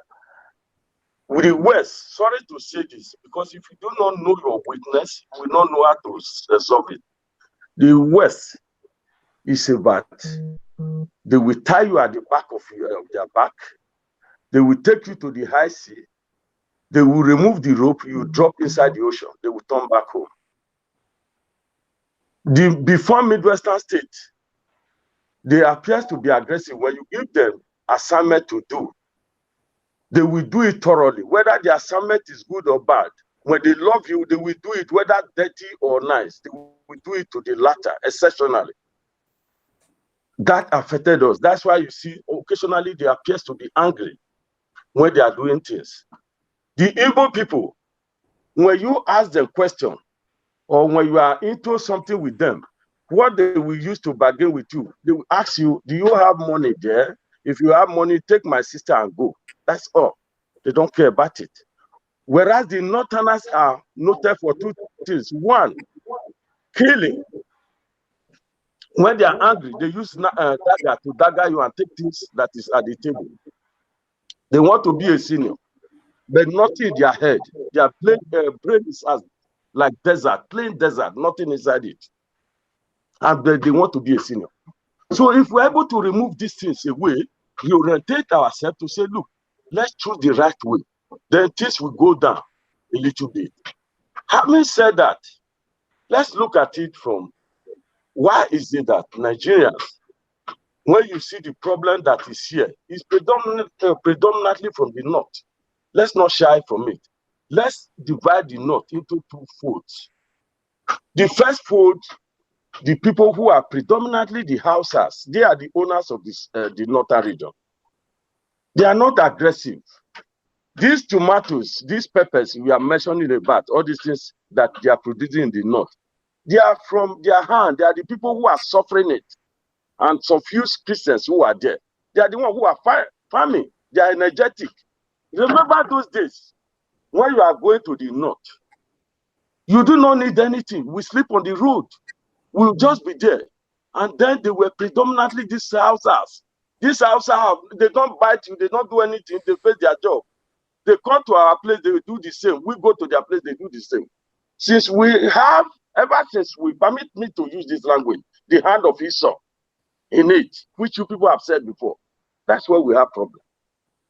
With the West, sorry to say this, because if you do not know your witness, you will not know how to solve it. The West is about, they will tie you at the back of their back. They will take you to the high sea. They will remove the rope. You drop inside the ocean. They will turn back home. Before Midwestern states, they appear to be aggressive. When you give them assignment to do, they will do it thoroughly. Whether the assignment is good or bad, when they love you, they will do it, whether dirty or nice. They will do it to the latter, exceptionally. That affected us. That's why you see occasionally they appear to be angry when they are doing things. The Igbo people, when you ask them question or when you are into something with them, what they will use to bargain with you, they will ask you, do you have money there? If you have money, take my sister and go. That's all. They don't care about it. Whereas the Northerners are noted for two things. One, killing. When they are angry, they use dagger to dagger you and take things that is at the table. They want to be a senior, but nothing in their head. Their brain is as like desert, plain desert, nothing inside it. And they want to be a senior. So if we're able to remove these things away, we orientate ourselves to say, look, let's choose the right way. Then things will go down a little bit. Having said that, let's look at it from why is it that Nigerians, when you see the problem that is here, is predominantly from the north. Let's not shy from it. Let's divide the north into two folds. The first fold, the people who are predominantly the Hausas, they are the owners of this, the northern region. They are not aggressive. These tomatoes, these peppers we are mentioning about, all these things that they are producing in the north, they are from their hand. They are the people who are suffering it. And some few Christians who are there. They are the ones who are farming. They are energetic. Remember those days when you are going to the north, you do not need anything. We sleep on the road. We'll just be there. And then they were predominantly these houses. These houses, they don't bite you. They don't do anything. They face their job. They come to our place, they will do the same. We go to their place, they do the same. Since we have, ever since we permit me to use this language, the hand of Esau in it, which you people have said before, that's where we have problem.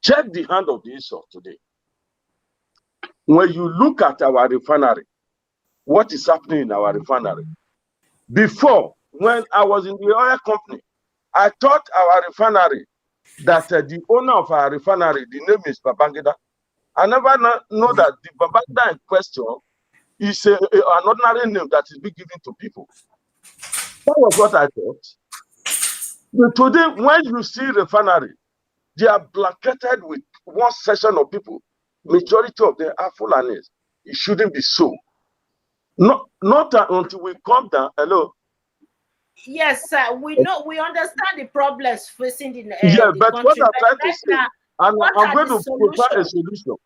Check the hand of the Esau today. When you look at our refinery, what is happening in our refinery? Before, when I was in the oil company, I thought our refinery, that the owner of our refinery, the name is Babangida. I never know that the Babangida in question is an ordinary name that is being given to people. That was what I thought. But today, when you see refinery, they are blanketed with one section of people. Majority of them are Fulanis. It shouldn't be so. Not until we come down. Hello. Yes, sir. We know, we understand the problems facing the but country. what I'm trying to say, Now, and I'm going to provide a solutions? solution.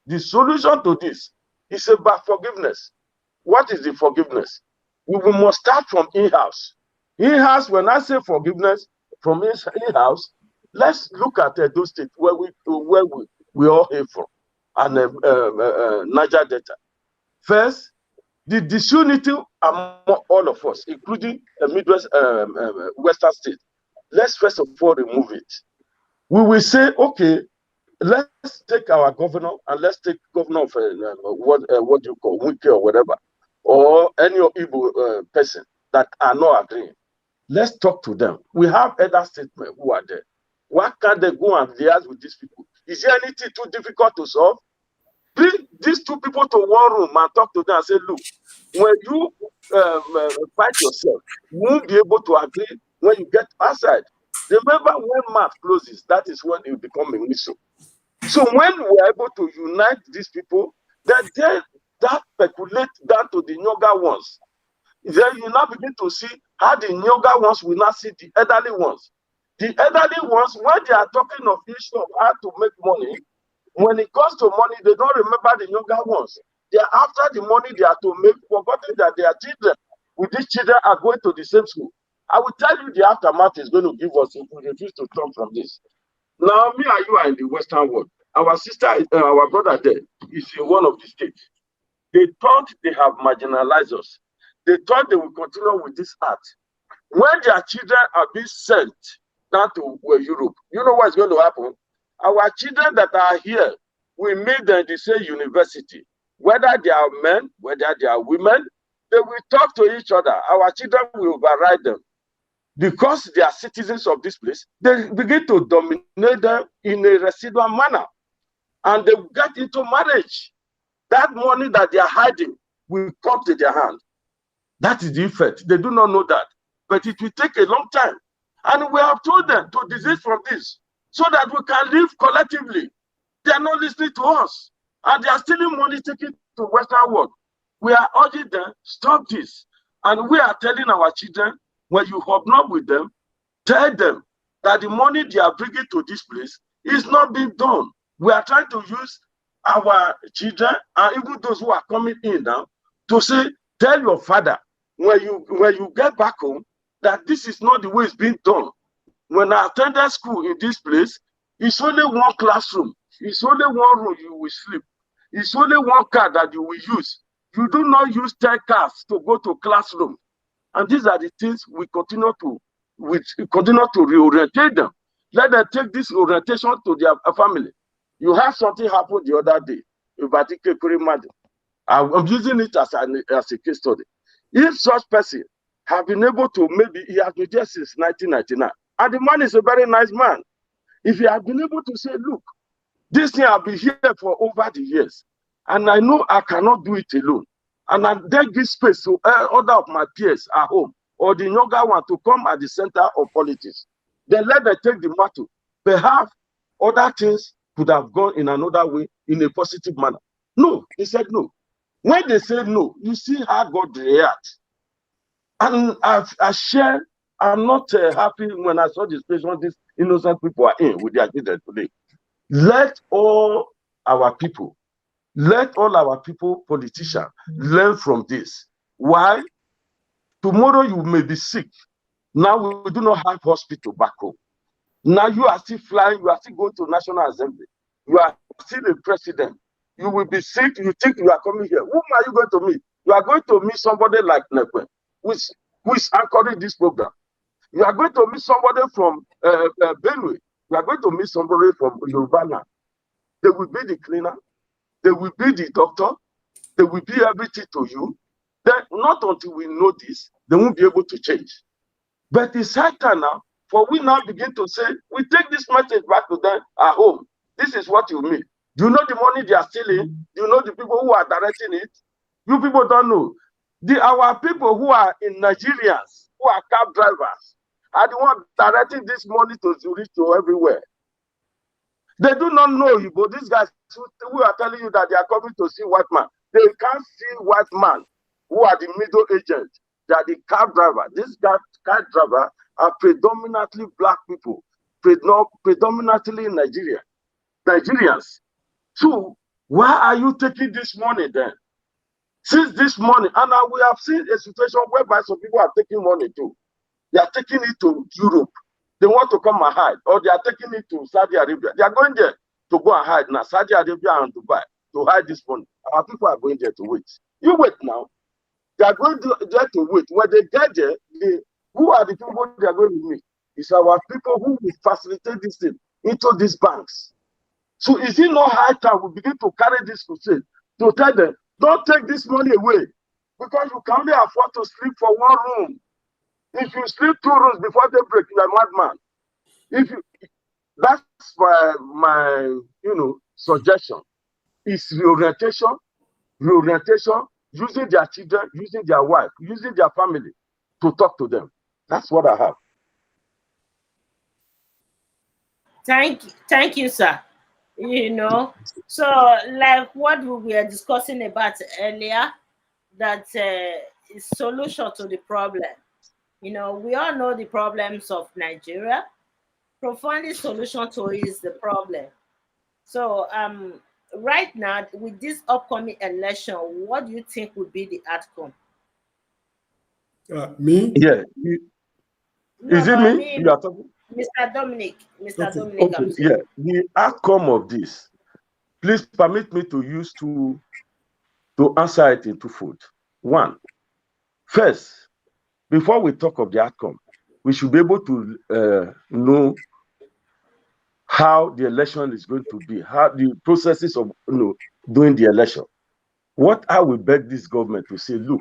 The solution to this is about forgiveness. What is the forgiveness? We must start from in-house. In-house, when I say forgiveness from in-house, let's look at those states where we all hail from, and Niger Delta. First, the disunity among all of us, including the Midwest, Western state. Let's first of all remove it. We will say, okay, let's take our governor and let's take governor of what you call Wike or whatever, or any Igbo person that are not agreeing. Let's talk to them. We have other statesmen who are there. Why can't they go and liaise with these people? Is there anything too difficult to solve? Bring these two people to one room and talk to them and say, look, when you fight yourself, you won't be able to agree when you get outside. Remember, when mouth closes, that is when it becomes a whistle. So when we're able to unite these people, then that percolate down to the younger ones. Then you now begin to see how the younger ones will not see the elderly ones. The elderly ones, when they are talking of issue of how to make money, when it comes to money, they don't remember the younger ones. They are after the money they are to make, forgetting that their children, with these children, are going to the same school. I will tell you the aftermath is going to give us if we refuse to turn from this. Now, me and you are in the Western world. Our sister, our brother there is in one of the states. They thought they have marginalized us. They thought they will continue with this art. When their children are being sent down to Europe, you know what's going to happen? Our children that are here, we meet them in the same university. Whether they are men, whether they are women, they will talk to each other. Our children will override them. Because they are citizens of this place, they begin to dominate them in a residual manner. And they get into marriage. That money that they are hiding will come to their hand. That is the effect. They do not know that. But it will take a long time. And we have told them to desist from this so that we can live collectively. They are not listening to us. And they are stealing money, taking to Western world. We are urging them, stop this. And we are telling our children, when you hobnob with them, tell them that the money they are bringing to this place is not being done. We are trying to use our children and even those who are coming in now to say, tell your father when you get back home that this is not the way it's being done. When I attended school in this place, it's only one classroom. It's only one room you will sleep. It's only one car that you will use. You do not use 10 cars to go to classroom. And these are the things we continue to reorientate them. Let them take this orientation to their family. You have something happen the other day. I'm using it as a case study. If such person have been able to, maybe he has been there since 1999, and the man is a very nice man. If he had been able to say, look, this thing I've been here for over the years, and I know I cannot do it alone, and I then give space to other of my peers at home, or the younger one to come at the center of politics, then let them take the matter. Perhaps other things could have gone in another way, in a positive manner. No, he said no. When they say no, you see how God reacts. And I share, I'm not happy when I saw the situation these innocent people are in with their children today. Let all our people, politicians, learn from this. Why? Tomorrow you may be sick. Now we do not have hospital back home. Now you are still flying, you are still going to National Assembly. You are still a president. You will be sick, you think you are coming here. Whom are you going to meet? You are going to meet somebody like Nekwe, who is anchoring this program. You are going to meet somebody from Benue. You are going to meet somebody from Yoruba. They will be the cleaner. They will be the doctor. They will be everything to you. Then, not until we know this, they won't be able to change. But it's high time now for we now begin to say, we take this message back to them at home. This is what you mean. Do you know the money they are stealing? Do you know the people who are directing it? You people don't know. Our people who are in Nigerians, who are cab drivers, are the ones directing this money to Zurich to everywhere. They do not know you, but these guys who are telling you that they are coming to see white man, they can't see white man who are the middle agent. They are the cab driver. These cab driver are predominantly black people, predominantly Nigerians. So why are you taking this money then? Since this money, and now we have seen a situation whereby some people are taking money too. They are taking it to Europe. They want to come and hide, or they are taking it to Saudi Arabia. They are going there to go and hide now. Saudi Arabia and Dubai to hide this money. Our people are going there to wait. You wait now. They are going there to wait. When they get there, who are the people they are going to meet? It's our people who will facilitate this thing into these banks. So is it not high time we begin to carry this crusade to tell them, don't take this money away, because you can only afford to sleep for one room. If you sleep 2 rooms before they break, you are a madman. That's my suggestion. Is reorientation, using their children, using their wife, using their family to talk to them. That's what I have. Thank you, sir. So like what we were discussing about earlier, that is solution to the problem. We all know the problems of Nigeria. Profoundly solution to it is the problem. So right now, with this upcoming election, what do you think would be the outcome? Me? Yeah. Is it me? You are talking? Mr. Dominic. Okay. Yeah. The outcome of this, please permit me to use to answer it in twofold. One, first, before we talk of the outcome, we should be able to know how the election is going to be, how the processes of doing the election. What I will beg this government to say, look,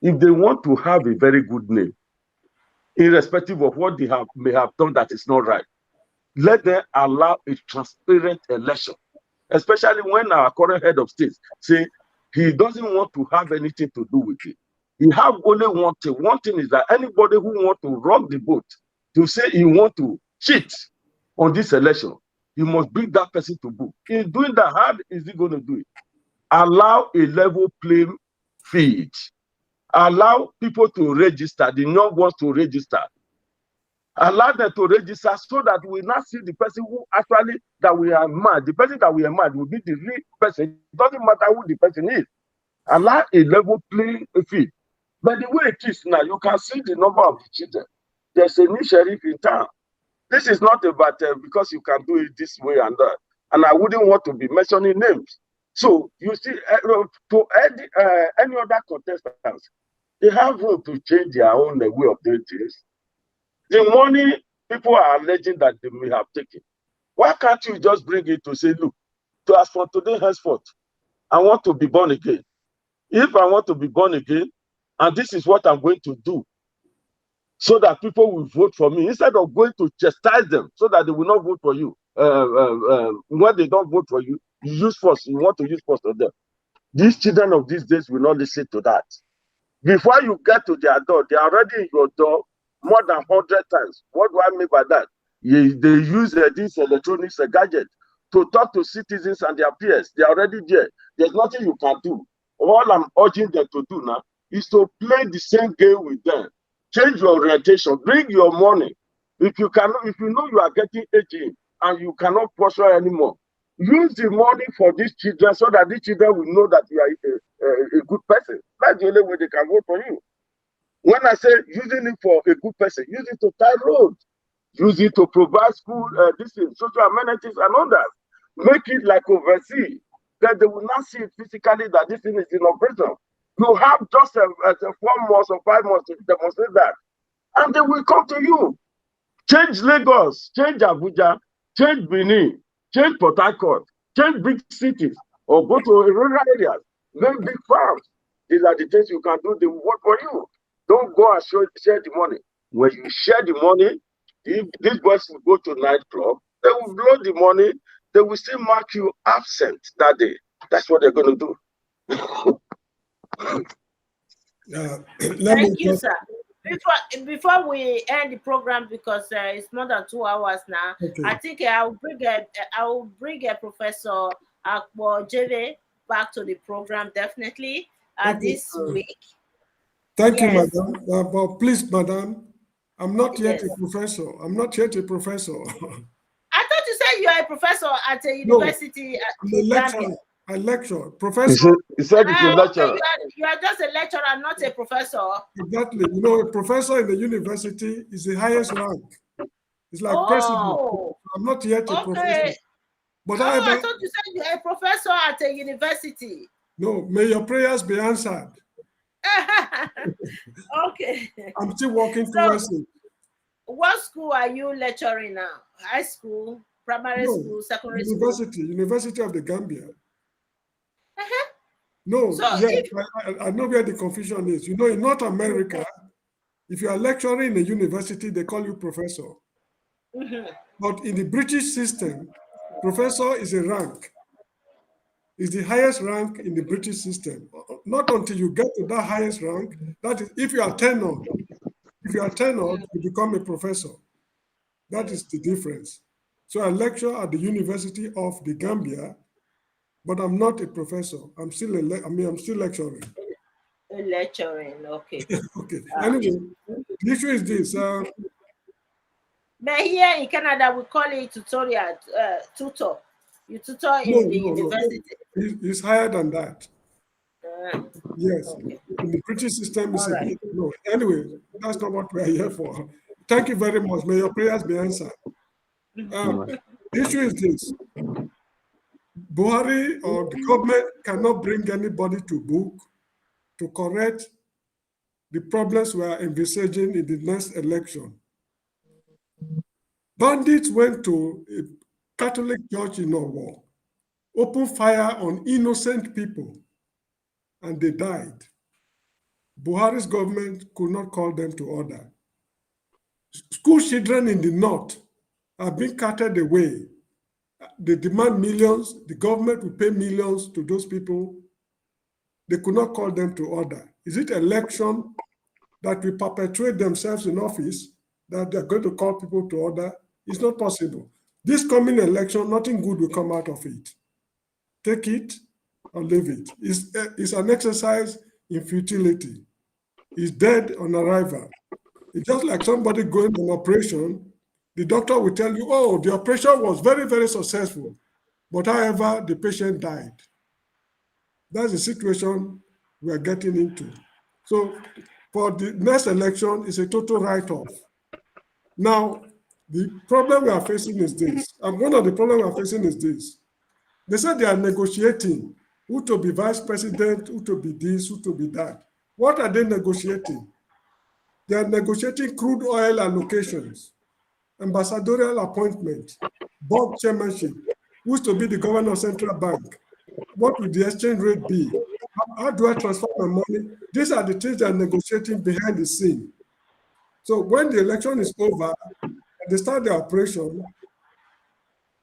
if they want to have a very good name, irrespective of what they may have done that is not right, let them allow a transparent election, especially when our current head of state say he doesn't want to have anything to do with it. He have only one thing. One thing is that anybody who want to rock the boat to say he want to cheat on this election, you must bring that person to book. In doing that, how is he going to do it? Allow a level playing field. Allow people to register, the young ones to register. Allow them to register so that we not see the person who actually that we are mad. The person that we are mad will be the real person. It doesn't matter who the person is. Allow a level playing field. But the way it is now, you can see the number of the children. There's a new sheriff in town. This is not about because you can do it this way and that. And I wouldn't want to be mentioning names. So you see, to any other contestants, they have room to change their own way of doing things. The money people are alleging that they may have taken, why can't you just bring it to say, look, to as for today henceforth, I want to be born again. If I want to be born again, and this is what I'm going to do, so that people will vote for me, instead of going to chastise them so that they will not vote for you. When they don't vote for you, you use force. You want to use force on them. These children of these days will not listen to that. Before you get to their door, they are already in your door more than 100 times. What do I mean by that? They use this electronics gadget to talk to citizens and their peers. They are already there. There's nothing you can do. All I'm urging them to do now is to play the same game with them. Change your orientation. Bring your money. If you know you are getting aging and you cannot pursue anymore, use the money for these children so that these children will know that you are a good person. That's the only way they can vote for you. When I say using it for a good person, use it to tie roads, use it to provide school, social amenities and others. Make it like overseas, that they will not see it physically that this thing is in operation. You have just 4 months or 5 months to demonstrate that, and they will come to you. Change Lagos, change Abuja, change Benin, change Port Harcourt, change big cities, or go to rural areas, make big farms. These are the things you can do. They will work for you. Don't go and share the money. When you share the money, if these boys will go to nightclub, they will blow the money. They will still mark you absent that day. That's what they're going to do. Thank you, sir. Before we end the program, because it's more than 2 hours now, okay. I think I will bring a Professor Akpojeve back to the program definitely this week. Thank you, madam. But please, madam, I'm not yet a professor. I'm not yet a professor. I thought you said you are a professor at a university. No, I'm a lecturer. I lecture. Professor. He said he's a lecturer. Okay, you are just a lecturer, not a professor. Exactly. You know, a professor in the university is the highest rank. It's like president. I'm not yet a professor. But I thought you said you are a professor at a university. No, may your prayers be answered. Okay. I'm still working towards it. What school are you lecturing now? High school, primary school, secondary school? University of the Gambia. No, so I know where the confusion is. You know, in North America, if you are lecturing in a university, they call you professor. But in the British system, professor is a rank. It's the highest rank in the British system. Not until you get to that highest rank, that is, if you are tenured, you become a professor. That is the difference. So I lecture at the University of the Gambia, but I'm not a professor. I'm still I'm still lecturing. Lecturing, okay. Okay. Anyway, the issue is this. But here in Canada, we call it tutorial, tutor. You tutor in the university. No. It's higher than that. Yes. Okay. In the British system, it's right. No. Anyway, that's not what we're here for. Thank you very much. May your prayers be answered. The issue is this. Buhari or the government cannot bring anybody to book to correct the problems we are envisaging in the next election. Bandits went to a Catholic church in Owo, opened fire on innocent people, and they died. Buhari's government could not call them to order. School children in the north have been carted away. They demand millions. The government will pay millions to those people. They could not call them to order. Is it election that will perpetuate themselves in office that they're going to call people to order? It's not possible. This coming election, nothing good will come out of it. Take it or leave it. It's an exercise in futility. It's dead on arrival. It's just like somebody going on operation. The doctor will tell you, oh, the operation was very, very successful. But however, the patient died. That's the situation we are getting into. So for the next election, it's a total write-off. Now, the problem we are facing is this, and one of the problems we are facing is this. They said they are negotiating who to be vice president, who to be this, who to be that. What are they negotiating? They are negotiating crude oil allocations, ambassadorial appointment, board chairmanship, who's to be the governor of central bank, what will the exchange rate be? How do I transfer my money? These are the things they are negotiating behind the scene. So when the election is over and they start the operation,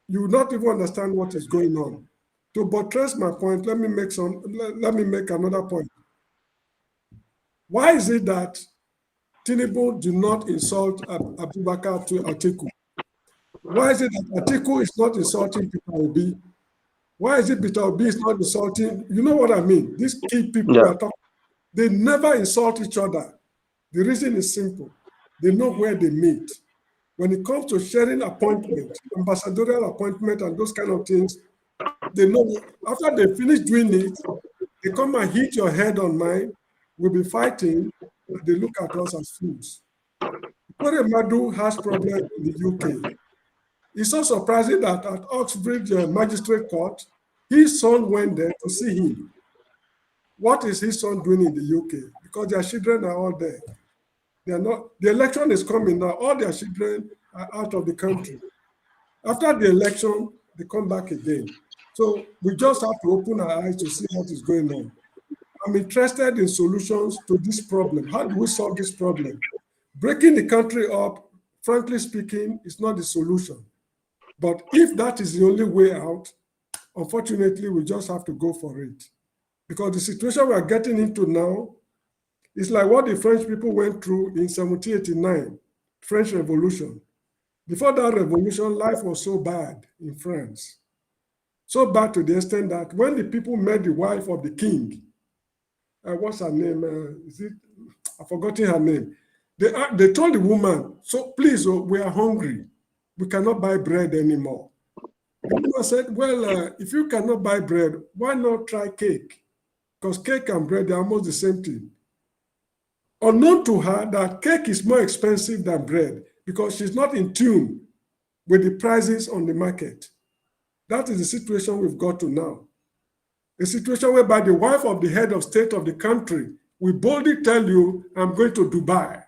you will not even understand what is going on. To buttress my point, let me make another point. Why is it that Tinubu do not insult Abubakar Atiku? Why is it that Atiku is not insulting Peter Obi? Why is it Peter Obi is not insulting? You know what I mean? These key people are talking, they never insult each other. The reason is simple. They know where they meet. When it comes to sharing appointment, ambassadorial appointment and those kind of things, they know after they finish doing it, they come and hit your head on mine, we'll be fighting, and they look at us as fools. Kore Madu has problems in the UK. It's so surprising that at Oxbridge Magistrate Court, his son went there to see him. What is his son doing in the UK? Because their children are all there. They are not. The election is coming now. All their children are out of the country. After the election, they come back again. So we just have to open our eyes to see what is going on. I'm interested in solutions to this problem. How do we solve this problem? Breaking the country up, frankly speaking, is not the solution. But if that is the only way out, unfortunately, we just have to go for it. Because the situation we are getting into now is like what the French people went through in 1789, French Revolution. Before that revolution, life was so bad in France. So bad to the extent that when the people met the wife of the king, what's her name? I've forgotten her name. They told the woman, so please, we are hungry. We cannot buy bread anymore. The woman said, well, if you cannot buy bread, why not try cake? Because cake and bread are almost the same thing. Unknown to her that cake is more expensive than bread because she's not in tune with the prices on the market. That is the situation we've got to now. A situation whereby the wife of the head of state of the country will boldly tell you, I'm going to Dubai.